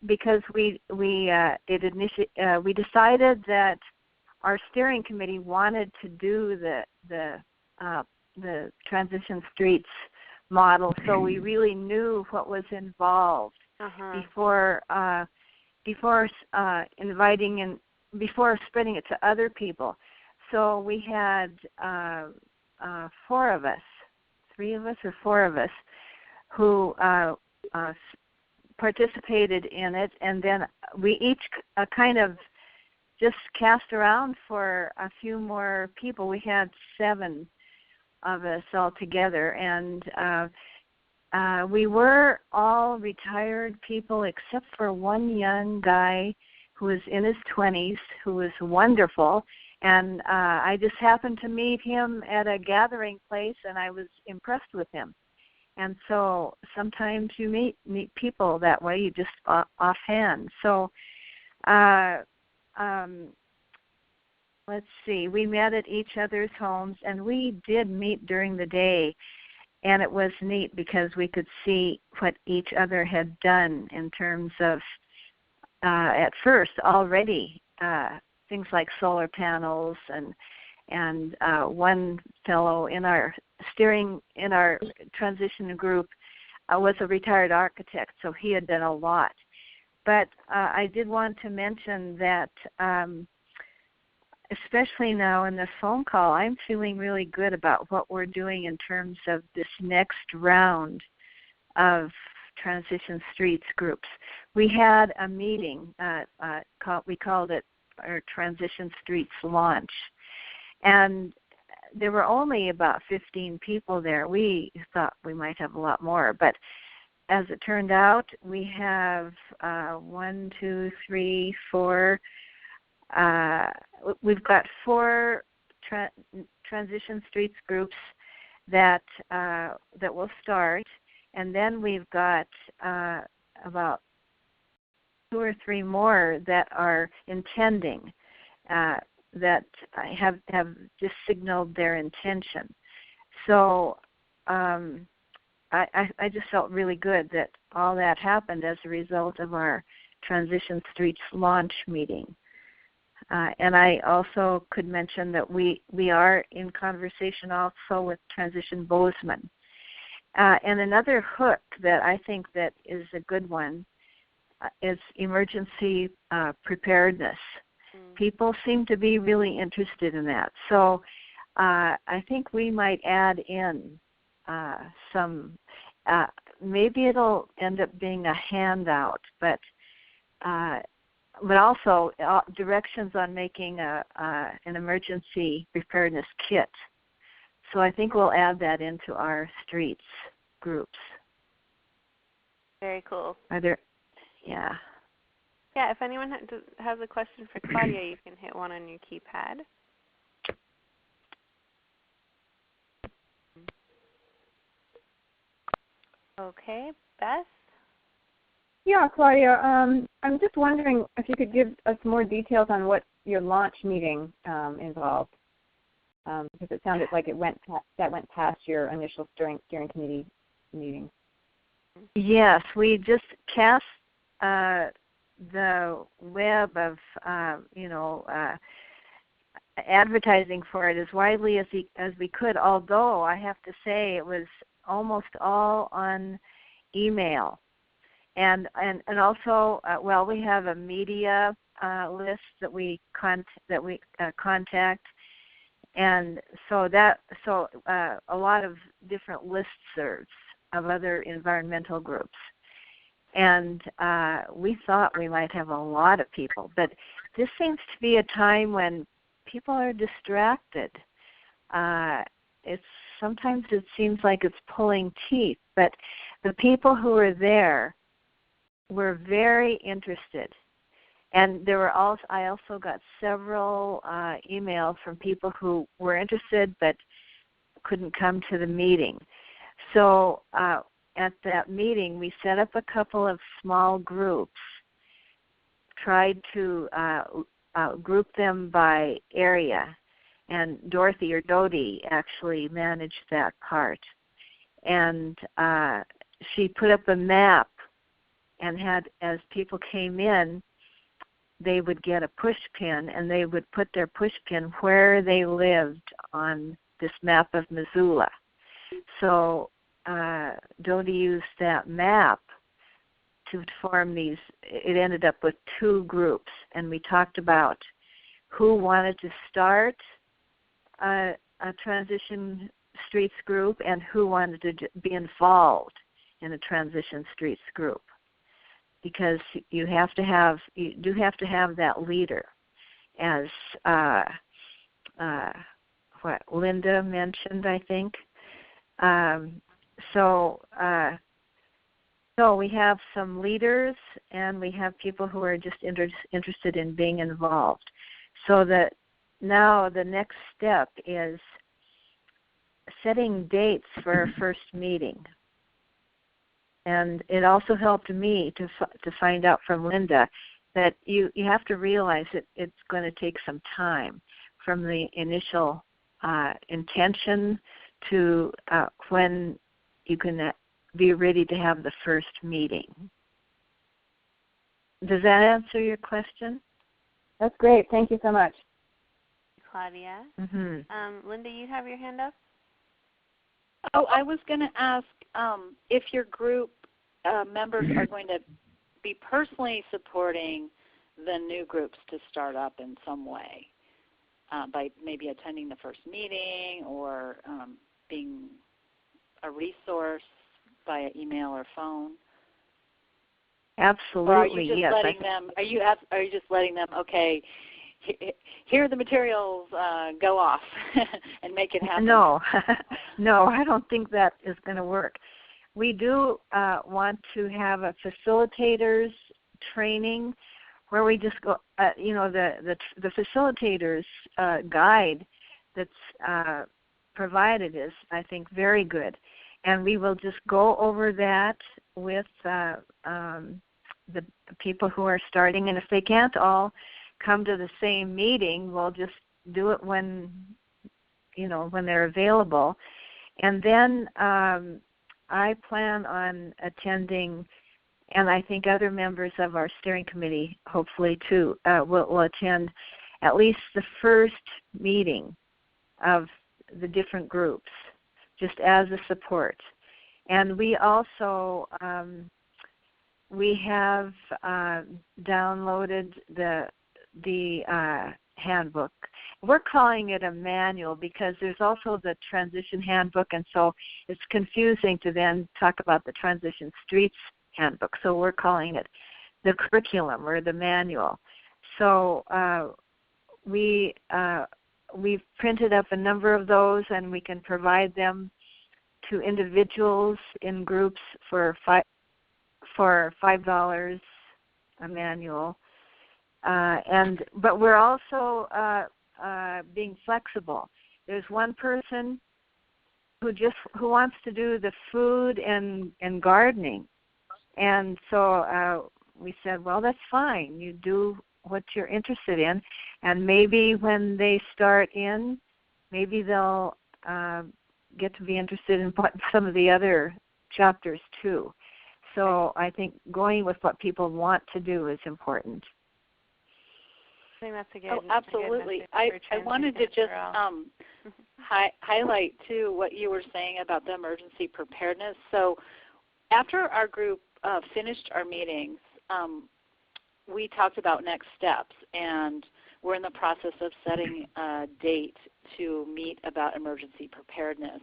because we decided that our steering committee wanted to do the Transition Streets model, so we really knew what was involved before inviting and before spreading it to other people. So we had 4 of us, 3 of us or 4 of us, who participated in it, and then we each kind of just cast around for a few more people. We had 7 of us all together, and we were all retired people except for one young guy who was in his 20s, who was wonderful, and I just happened to meet him at a gathering place, and I was impressed with him. And so sometimes you meet people that way, you just offhand. So let's see, we met at each other's homes, and we did meet during the day, and it was neat because we could see what each other had done in terms of, at first already, things like solar panels, and one fellow in our transition group was a retired architect, so he had done a lot. But I did want to mention that especially now in this phone call, I'm feeling really good about what we're doing in terms of this next round of Transition Streets groups. We had a meeting, we called it our Transition Streets launch, and there were only about 15 people there. We thought we might have a lot more, but as it turned out, we have 1, 2, 3, 4. We've got 4 Transition Streets groups that will start, and then we've got about 2 or 3 more that are intending, that have just signaled their intention. So I just felt really good that all that happened as a result of our Transition Streets launch meeting. And I also could mention that we are in conversation also with Transition Bozeman. And another hook that I think that is a good one is emergency preparedness. People seem to be really interested in that. So I think we might add in some, maybe it'll end up being a handout, but also directions on making an emergency preparedness kit. So I think we'll add that into our streets groups. Very cool. Are there? Yeah. Yeah, if anyone has a question for Claudia, you can hit 1 on your keypad. Okay, Beth? Yeah, Claudia, I'm just wondering if you could give us more details on what your launch meeting involved, because it sounded like that went past your initial steering committee meeting. Yes, we just cast the web of advertising for it as widely as we could, although I have to say it was almost all on email. And also, we have a media list that we contact, and so a lot of different listservs of other environmental groups. And we thought we might have a lot of people, but this seems to be a time when people are distracted. Sometimes it seems like it's pulling teeth, but the people who are there were very interested. And I also got several emails from people who were interested but couldn't come to the meeting. So at that meeting, we set up a couple of small groups, tried to group them by area, and Dorothy or Dodie actually managed that part. And she put up a map and had, as people came in, they would get a push pin, and they would put their push pin where they lived on this map of Missoula. So Dodie used that map to form these. It ended up with 2 groups, and we talked about who wanted to start a Transition Streets group and who wanted to be involved in a Transition Streets group, because you do have to have that leader, as what Linda mentioned, I think. So we have some leaders, and we have people who are just interested in being involved. So that now the next step is setting dates for our first meeting. And it also helped me to find out from Linda that you have to realize that it's going to take some time from the initial intention to when you can be ready to have the first meeting. Does that answer your question? That's great. Thank you so much. Claudia. Mm-hmm. Linda, you have your hand up? Oh, I was going to ask if your group members are going to be personally supporting the new groups to start up in some way, by maybe attending the first meeting or being a resource via email or phone. Absolutely, or are you just yes. letting them? Are you just letting them? Okay, here are the materials. Go off and make it happen. No, no, I don't think that is going to work. We do want to have a facilitators training where we just go. The facilitators guide that's provided is, I think, very good, and we will just go over that with the people who are starting. And if they can't all come to the same meeting, we'll just do it when they're available. And then I plan on attending, and I think other members of our steering committee, hopefully too, will attend at least the first meeting of the different groups, just as a support. And we also we have downloaded the handbook. We're calling it a manual because there's also the transition handbook, and so it's confusing to then talk about the Transition Streets handbook. So we're calling it the curriculum or the manual. So we've printed up a number of those, and we can provide them to individuals in groups for $5 a manual. But we're also being flexible. There's one person who wants to do the food and gardening, and so we said, well, that's fine. You do what you're interested in, and maybe when they start in, maybe they'll get to be interested in some of the other chapters too. So I think going with what people want to do is important. I think that's a good. Absolutely. I wanted to just highlight too what you were saying about the emergency preparedness. So after our group finished our meetings, we talked about next steps, and we're in the process of setting a date to meet about emergency preparedness,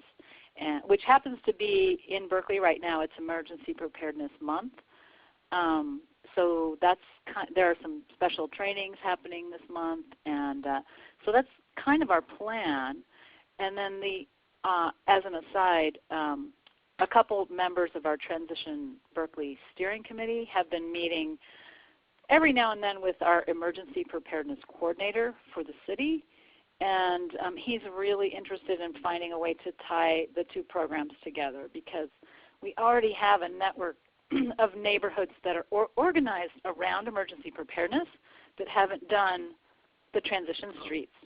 and which happens to be in Berkeley right now. It's Emergency Preparedness Month. So there are some special trainings happening this month, and so that's kind of our plan. And then as an aside, a couple members of our Transition Berkeley Steering Committee have been meeting every now and then with our Emergency Preparedness Coordinator for the city, and he's really interested in finding a way to tie the two programs together, because we already have a network of neighborhoods that are organized around emergency preparedness but haven't done the Transition Streets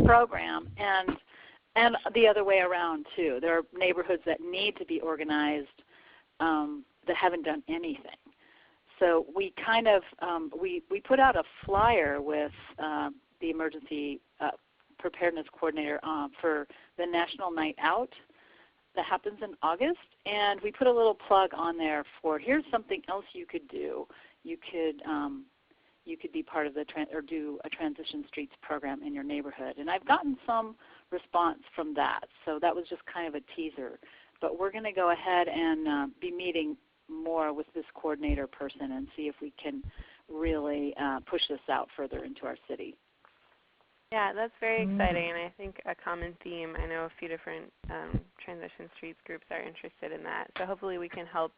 program, and the other way around too. There are neighborhoods that need to be organized that haven't done anything. So we kind of we put out a flyer with the emergency preparedness coordinator for the National Night Out that happens in August, and we put a little plug on there for here's something else you could do. You could be part of the or do a Transition Streets program in your neighborhood, and I've gotten some response from that. So that was just kind of a teaser. But we're going to go ahead and be meeting more with this coordinator person and see if we can really push this out further into our city. Yeah, that's very exciting, and I think a common theme. I know a few different Transition Streets groups are interested in that. So hopefully we can help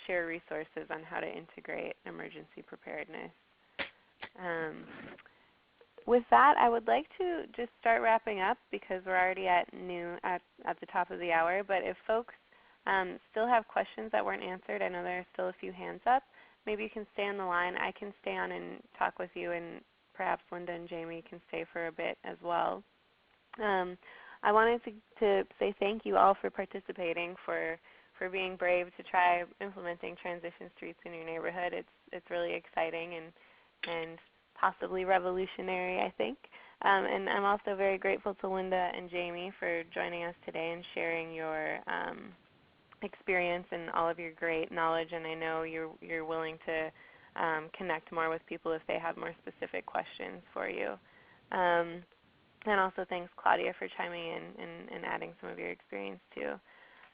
share resources on how to integrate emergency preparedness. With that, I would like to just start wrapping up because we're already at the top of the hour. But if folks still have questions that weren't answered, I know there are still a few hands up. Maybe you can stay on the line. I can stay on and talk with you, and perhaps Linda and Jamie can stay for a bit as well. I wanted to say thank you all for participating, for being brave to try implementing Transition Streets in your neighborhood. It's really exciting and possibly revolutionary, I think. And I'm also very grateful to Linda and Jamie for joining us today and sharing your experience and all of your great knowledge. And I know you're willing to connect more with people if they have more specific questions for you. And also thanks, Claudia, for chiming in and adding some of your experience too.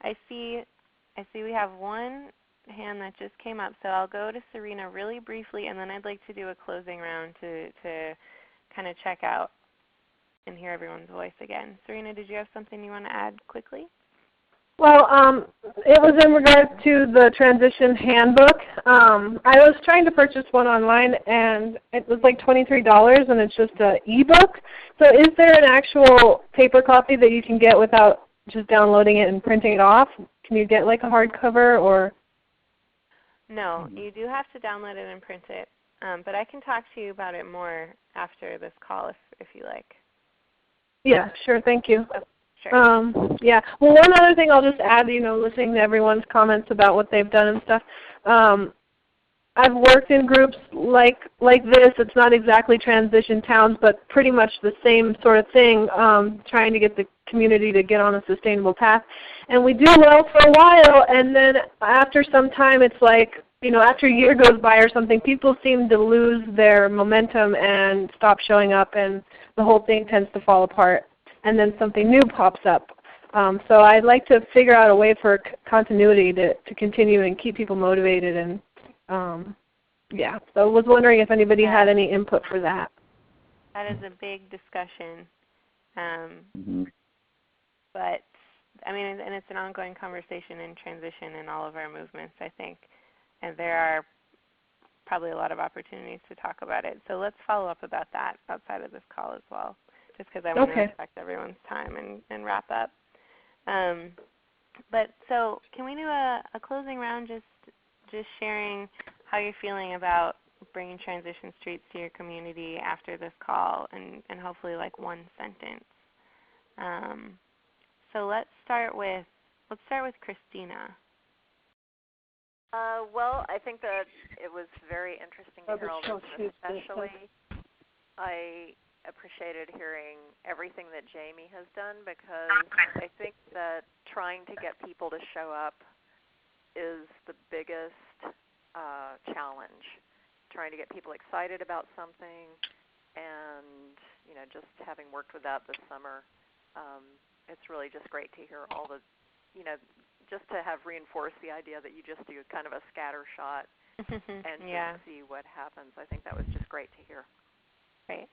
I see we have one hand that just came up, so I'll go to Serena really briefly, and then I'd like to do a closing round to kind of check out and hear everyone's voice again. Serena, did you have something you want to add quickly? Well, it was in regards to the transition handbook. I was trying to purchase one online, and it was like $23, and it's just an ebook. So is there an actual paper copy that you can get without just downloading it and printing it off? Can you get like a hardcover or? No, you do have to download it and print it, but I can talk to you about it more after this call if you like. Yeah, sure. Thank you. Oh, sure. Yeah. Well, one other thing I'll just add, listening to everyone's comments about what they've done and stuff. I've worked in groups like this. It's not exactly transition towns, but pretty much the same sort of thing, trying to get the community to get on a sustainable path. And we do well for a while, and then after some time it's like, after a year goes by or something, people seem to lose their momentum and stop showing up, and the whole thing tends to fall apart. And then something new pops up. So I'd like to figure out a way for continuity to continue and keep people motivated. And yeah, so I was wondering if anybody had any input for that. That is a big discussion. But I mean, and it's an ongoing conversation in transition in all of our movements, I think. And there are probably a lot of opportunities to talk about it. So let's follow up about that outside of this call as well, just because I want to respect everyone's time and wrap up. But so can we do a closing round, just sharing how you're feeling about bringing Transition Streets to your community after this call, and hopefully like one sentence. So let's start with Christina. Well, I think that it was very interesting to hear all this, especially I appreciated hearing everything that Jamie has done, because I think that trying to get people to show up is the biggest challenge. Trying to get people excited about something, and just having worked with that this summer, it's really just great to hear all the, just to have reinforced the idea that you just do kind of a scatter shot and just see what happens. I think that was just great to hear. Great.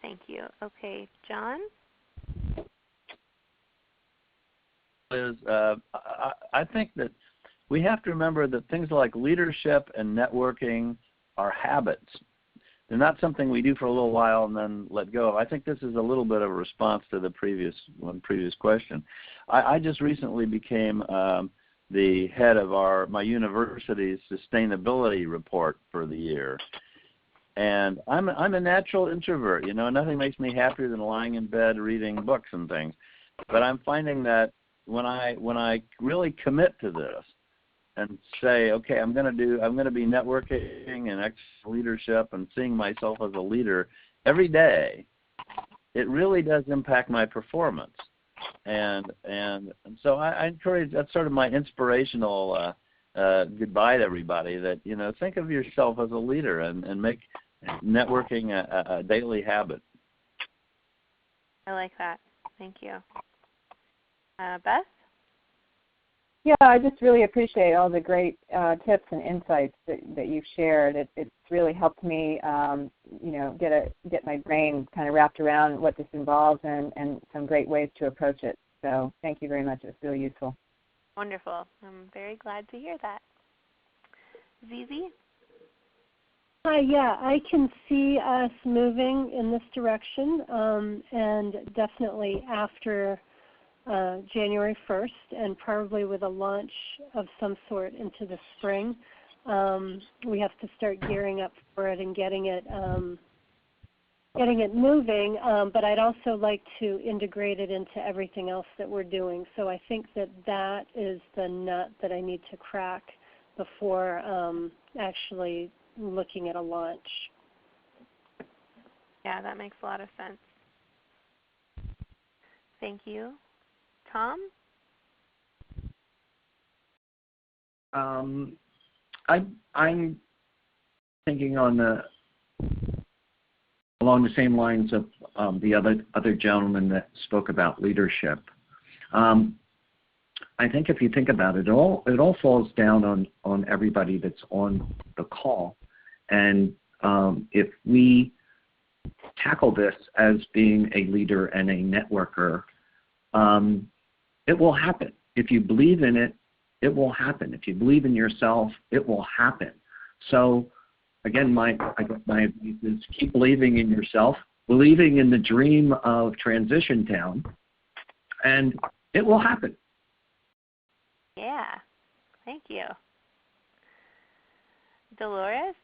Thank you. Okay, John? I think that we have to remember that things like leadership and networking are habits. They're not something we do for a little while and then let go of. I think this is a little bit of a response to the previous question. I just recently became the head of my university's sustainability report for the year. And I'm a natural introvert. Nothing makes me happier than lying in bed reading books and things. But I'm finding that when I really commit to this and say, okay, I'm going to be networking and leadership and seeing myself as a leader every day, it really does impact my performance. And so I encourage, that's sort of my inspirational goodbye to everybody, that, think of yourself as a leader and make networking a daily habit. I like that. Thank you. Beth? Yeah, I just really appreciate all the great tips and insights that you've shared. It's really helped me, get my brain kind of wrapped around what this involves and some great ways to approach it. So thank you very much. It was really useful. Wonderful. I'm very glad to hear that. Zizi? Hi, yeah, I can see us moving in this direction, and definitely after January 1st, and probably with a launch of some sort into the spring. We have to start gearing up for it and getting it moving, but I'd also like to integrate it into everything else that we're doing. So I think that is the nut that I need to crack before actually looking at a launch. Yeah, that makes a lot of sense. Thank you. Tom? I'm thinking along the same lines of the other gentleman that spoke about leadership. I think if you think about it, it all falls down on everybody that's on the call, and if we tackle this as being a leader and a networker, it will happen. If you believe in it, it will happen. If you believe in yourself, it will happen. So again, my advice is keep believing in yourself, believing in the dream of Transition Town, and it will happen. Yeah, thank you. Dolores?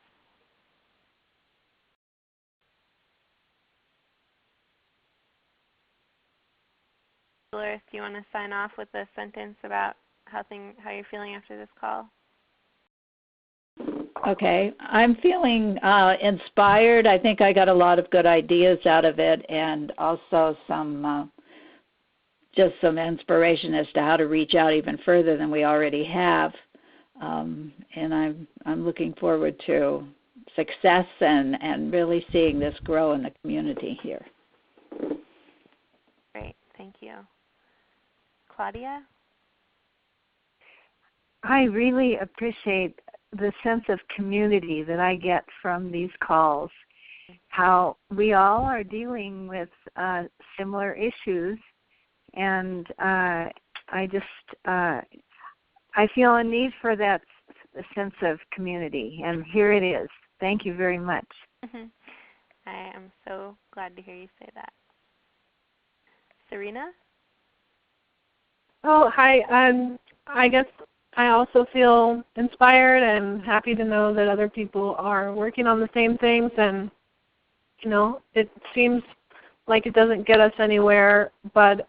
Dolores, do you want to sign off with a sentence about how you're feeling after this call? Okay, I'm feeling inspired. I think I got a lot of good ideas out of it, and also some inspiration as to how to reach out even further than we already have. And I'm looking forward to success and really seeing this grow in the community here. Great, thank you. Claudia? I really appreciate the sense of community that I get from these calls, how we all are dealing with similar issues, and I feel a need for that sense of community, and here it is. Thank you very much. I am so glad to hear you say that. Serena? Oh, hi. I guess I also feel inspired and happy to know that other people are working on the same things, and it seems like it doesn't get us anywhere, but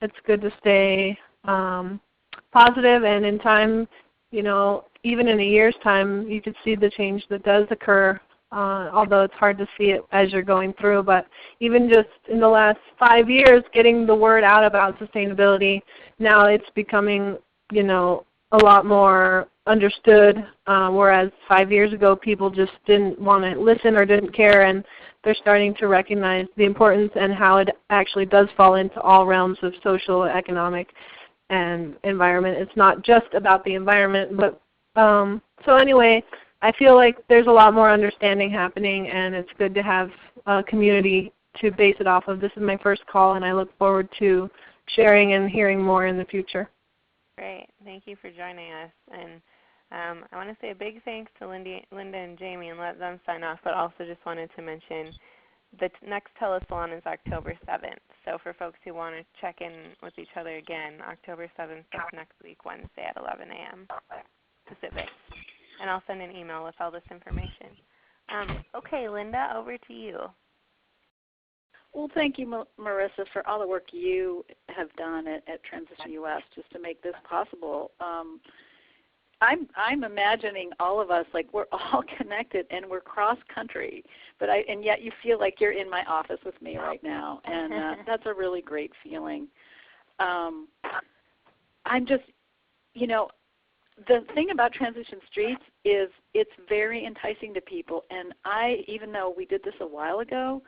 it's good to stay positive, and in time, even in a year's time, you could see the change that does occur, although it's hard to see it as you're going through. But even just in the last 5 years, getting the word out about sustainability, now it's becoming, a lot more understood, whereas 5 years ago people just didn't want to listen or didn't care, and they're starting to recognize the importance and how it actually does fall into all realms of social, economic, and environment. It's not just about the environment, but so anyway, I feel like there's a lot more understanding happening, and it's good to have a community to base it off of. This is my first call, and I look forward to sharing and hearing more in the future. Great. Thank you for joining us. And I want to say a big thanks to Linda and Jamie and let them sign off, but also just wanted to mention the next telesalon is October 7th. So for folks who want to check in with each other again, October 7th, that's next week, Wednesday at 11 a.m. Pacific. And I'll send an email with all this information. Okay, Linda, over to you. Well, thank you, Marissa, for all the work you have done at Transition US just to make this possible. I'm imagining all of us like we're all connected and we're cross country, and yet you feel like you're in my office with me right now, and that's a really great feeling. I'm just, the thing about Transition Streets is it's very enticing to people, and even though we did this a while ago,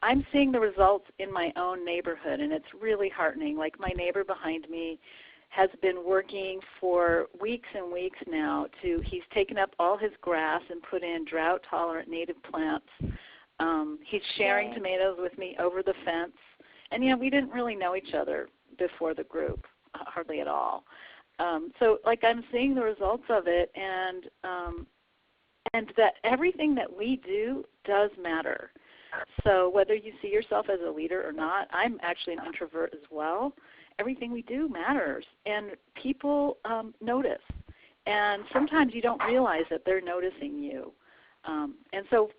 I'm seeing the results in my own neighborhood, and it's really heartening. Like my neighbor behind me has been working for weeks and weeks now he's taken up all his grass and put in drought-tolerant native plants. He's sharing tomatoes with me over the fence. And, we didn't really know each other before the group, hardly at all. So, I'm seeing the results of it, and that everything that we do does matter. So whether you see yourself as a leader or not, I'm actually an introvert as well. Everything we do matters, and people notice. And sometimes you don't realize that they're noticing you. And so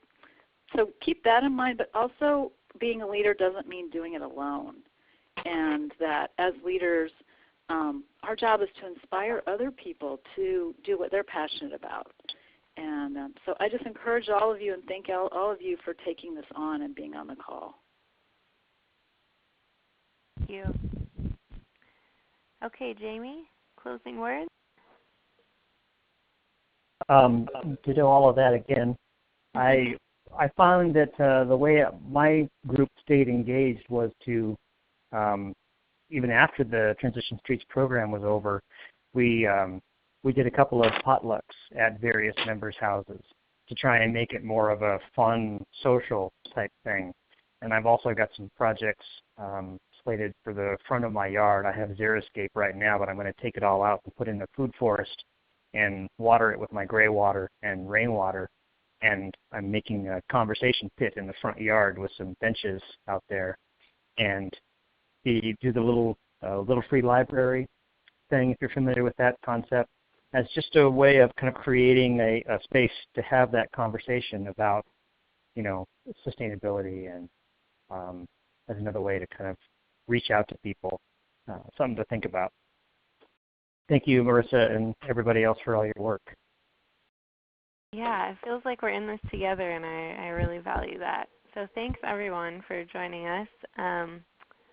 keep that in mind, but also being a leader doesn't mean doing it alone. And that as leaders, our job is to inspire other people to do what they're passionate about. And so I just encourage all of you and thank all of you for taking this on and being on the call. Thank you. Okay, Jamie, closing words? To do all of that again, I found that the way my group stayed engaged was to, even after the Transition Streets program was over, we did a couple of potlucks at various members' houses to try and make it more of a fun, social type thing. And I've also got some projects slated for the front of my yard. I have xeriscape right now, but I'm going to take it all out and put in a food forest and water it with my gray water and rainwater. And I'm making a conversation pit in the front yard with some benches out there. And do the little free library thing, if you're familiar with that concept, as just a way of kind of creating a space to have that conversation about, sustainability, and as another way to kind of reach out to people, something to think about. Thank you, Marissa, and everybody else for all your work. Yeah, it feels like we're in this together, and I really value that. So thanks, everyone, for joining us.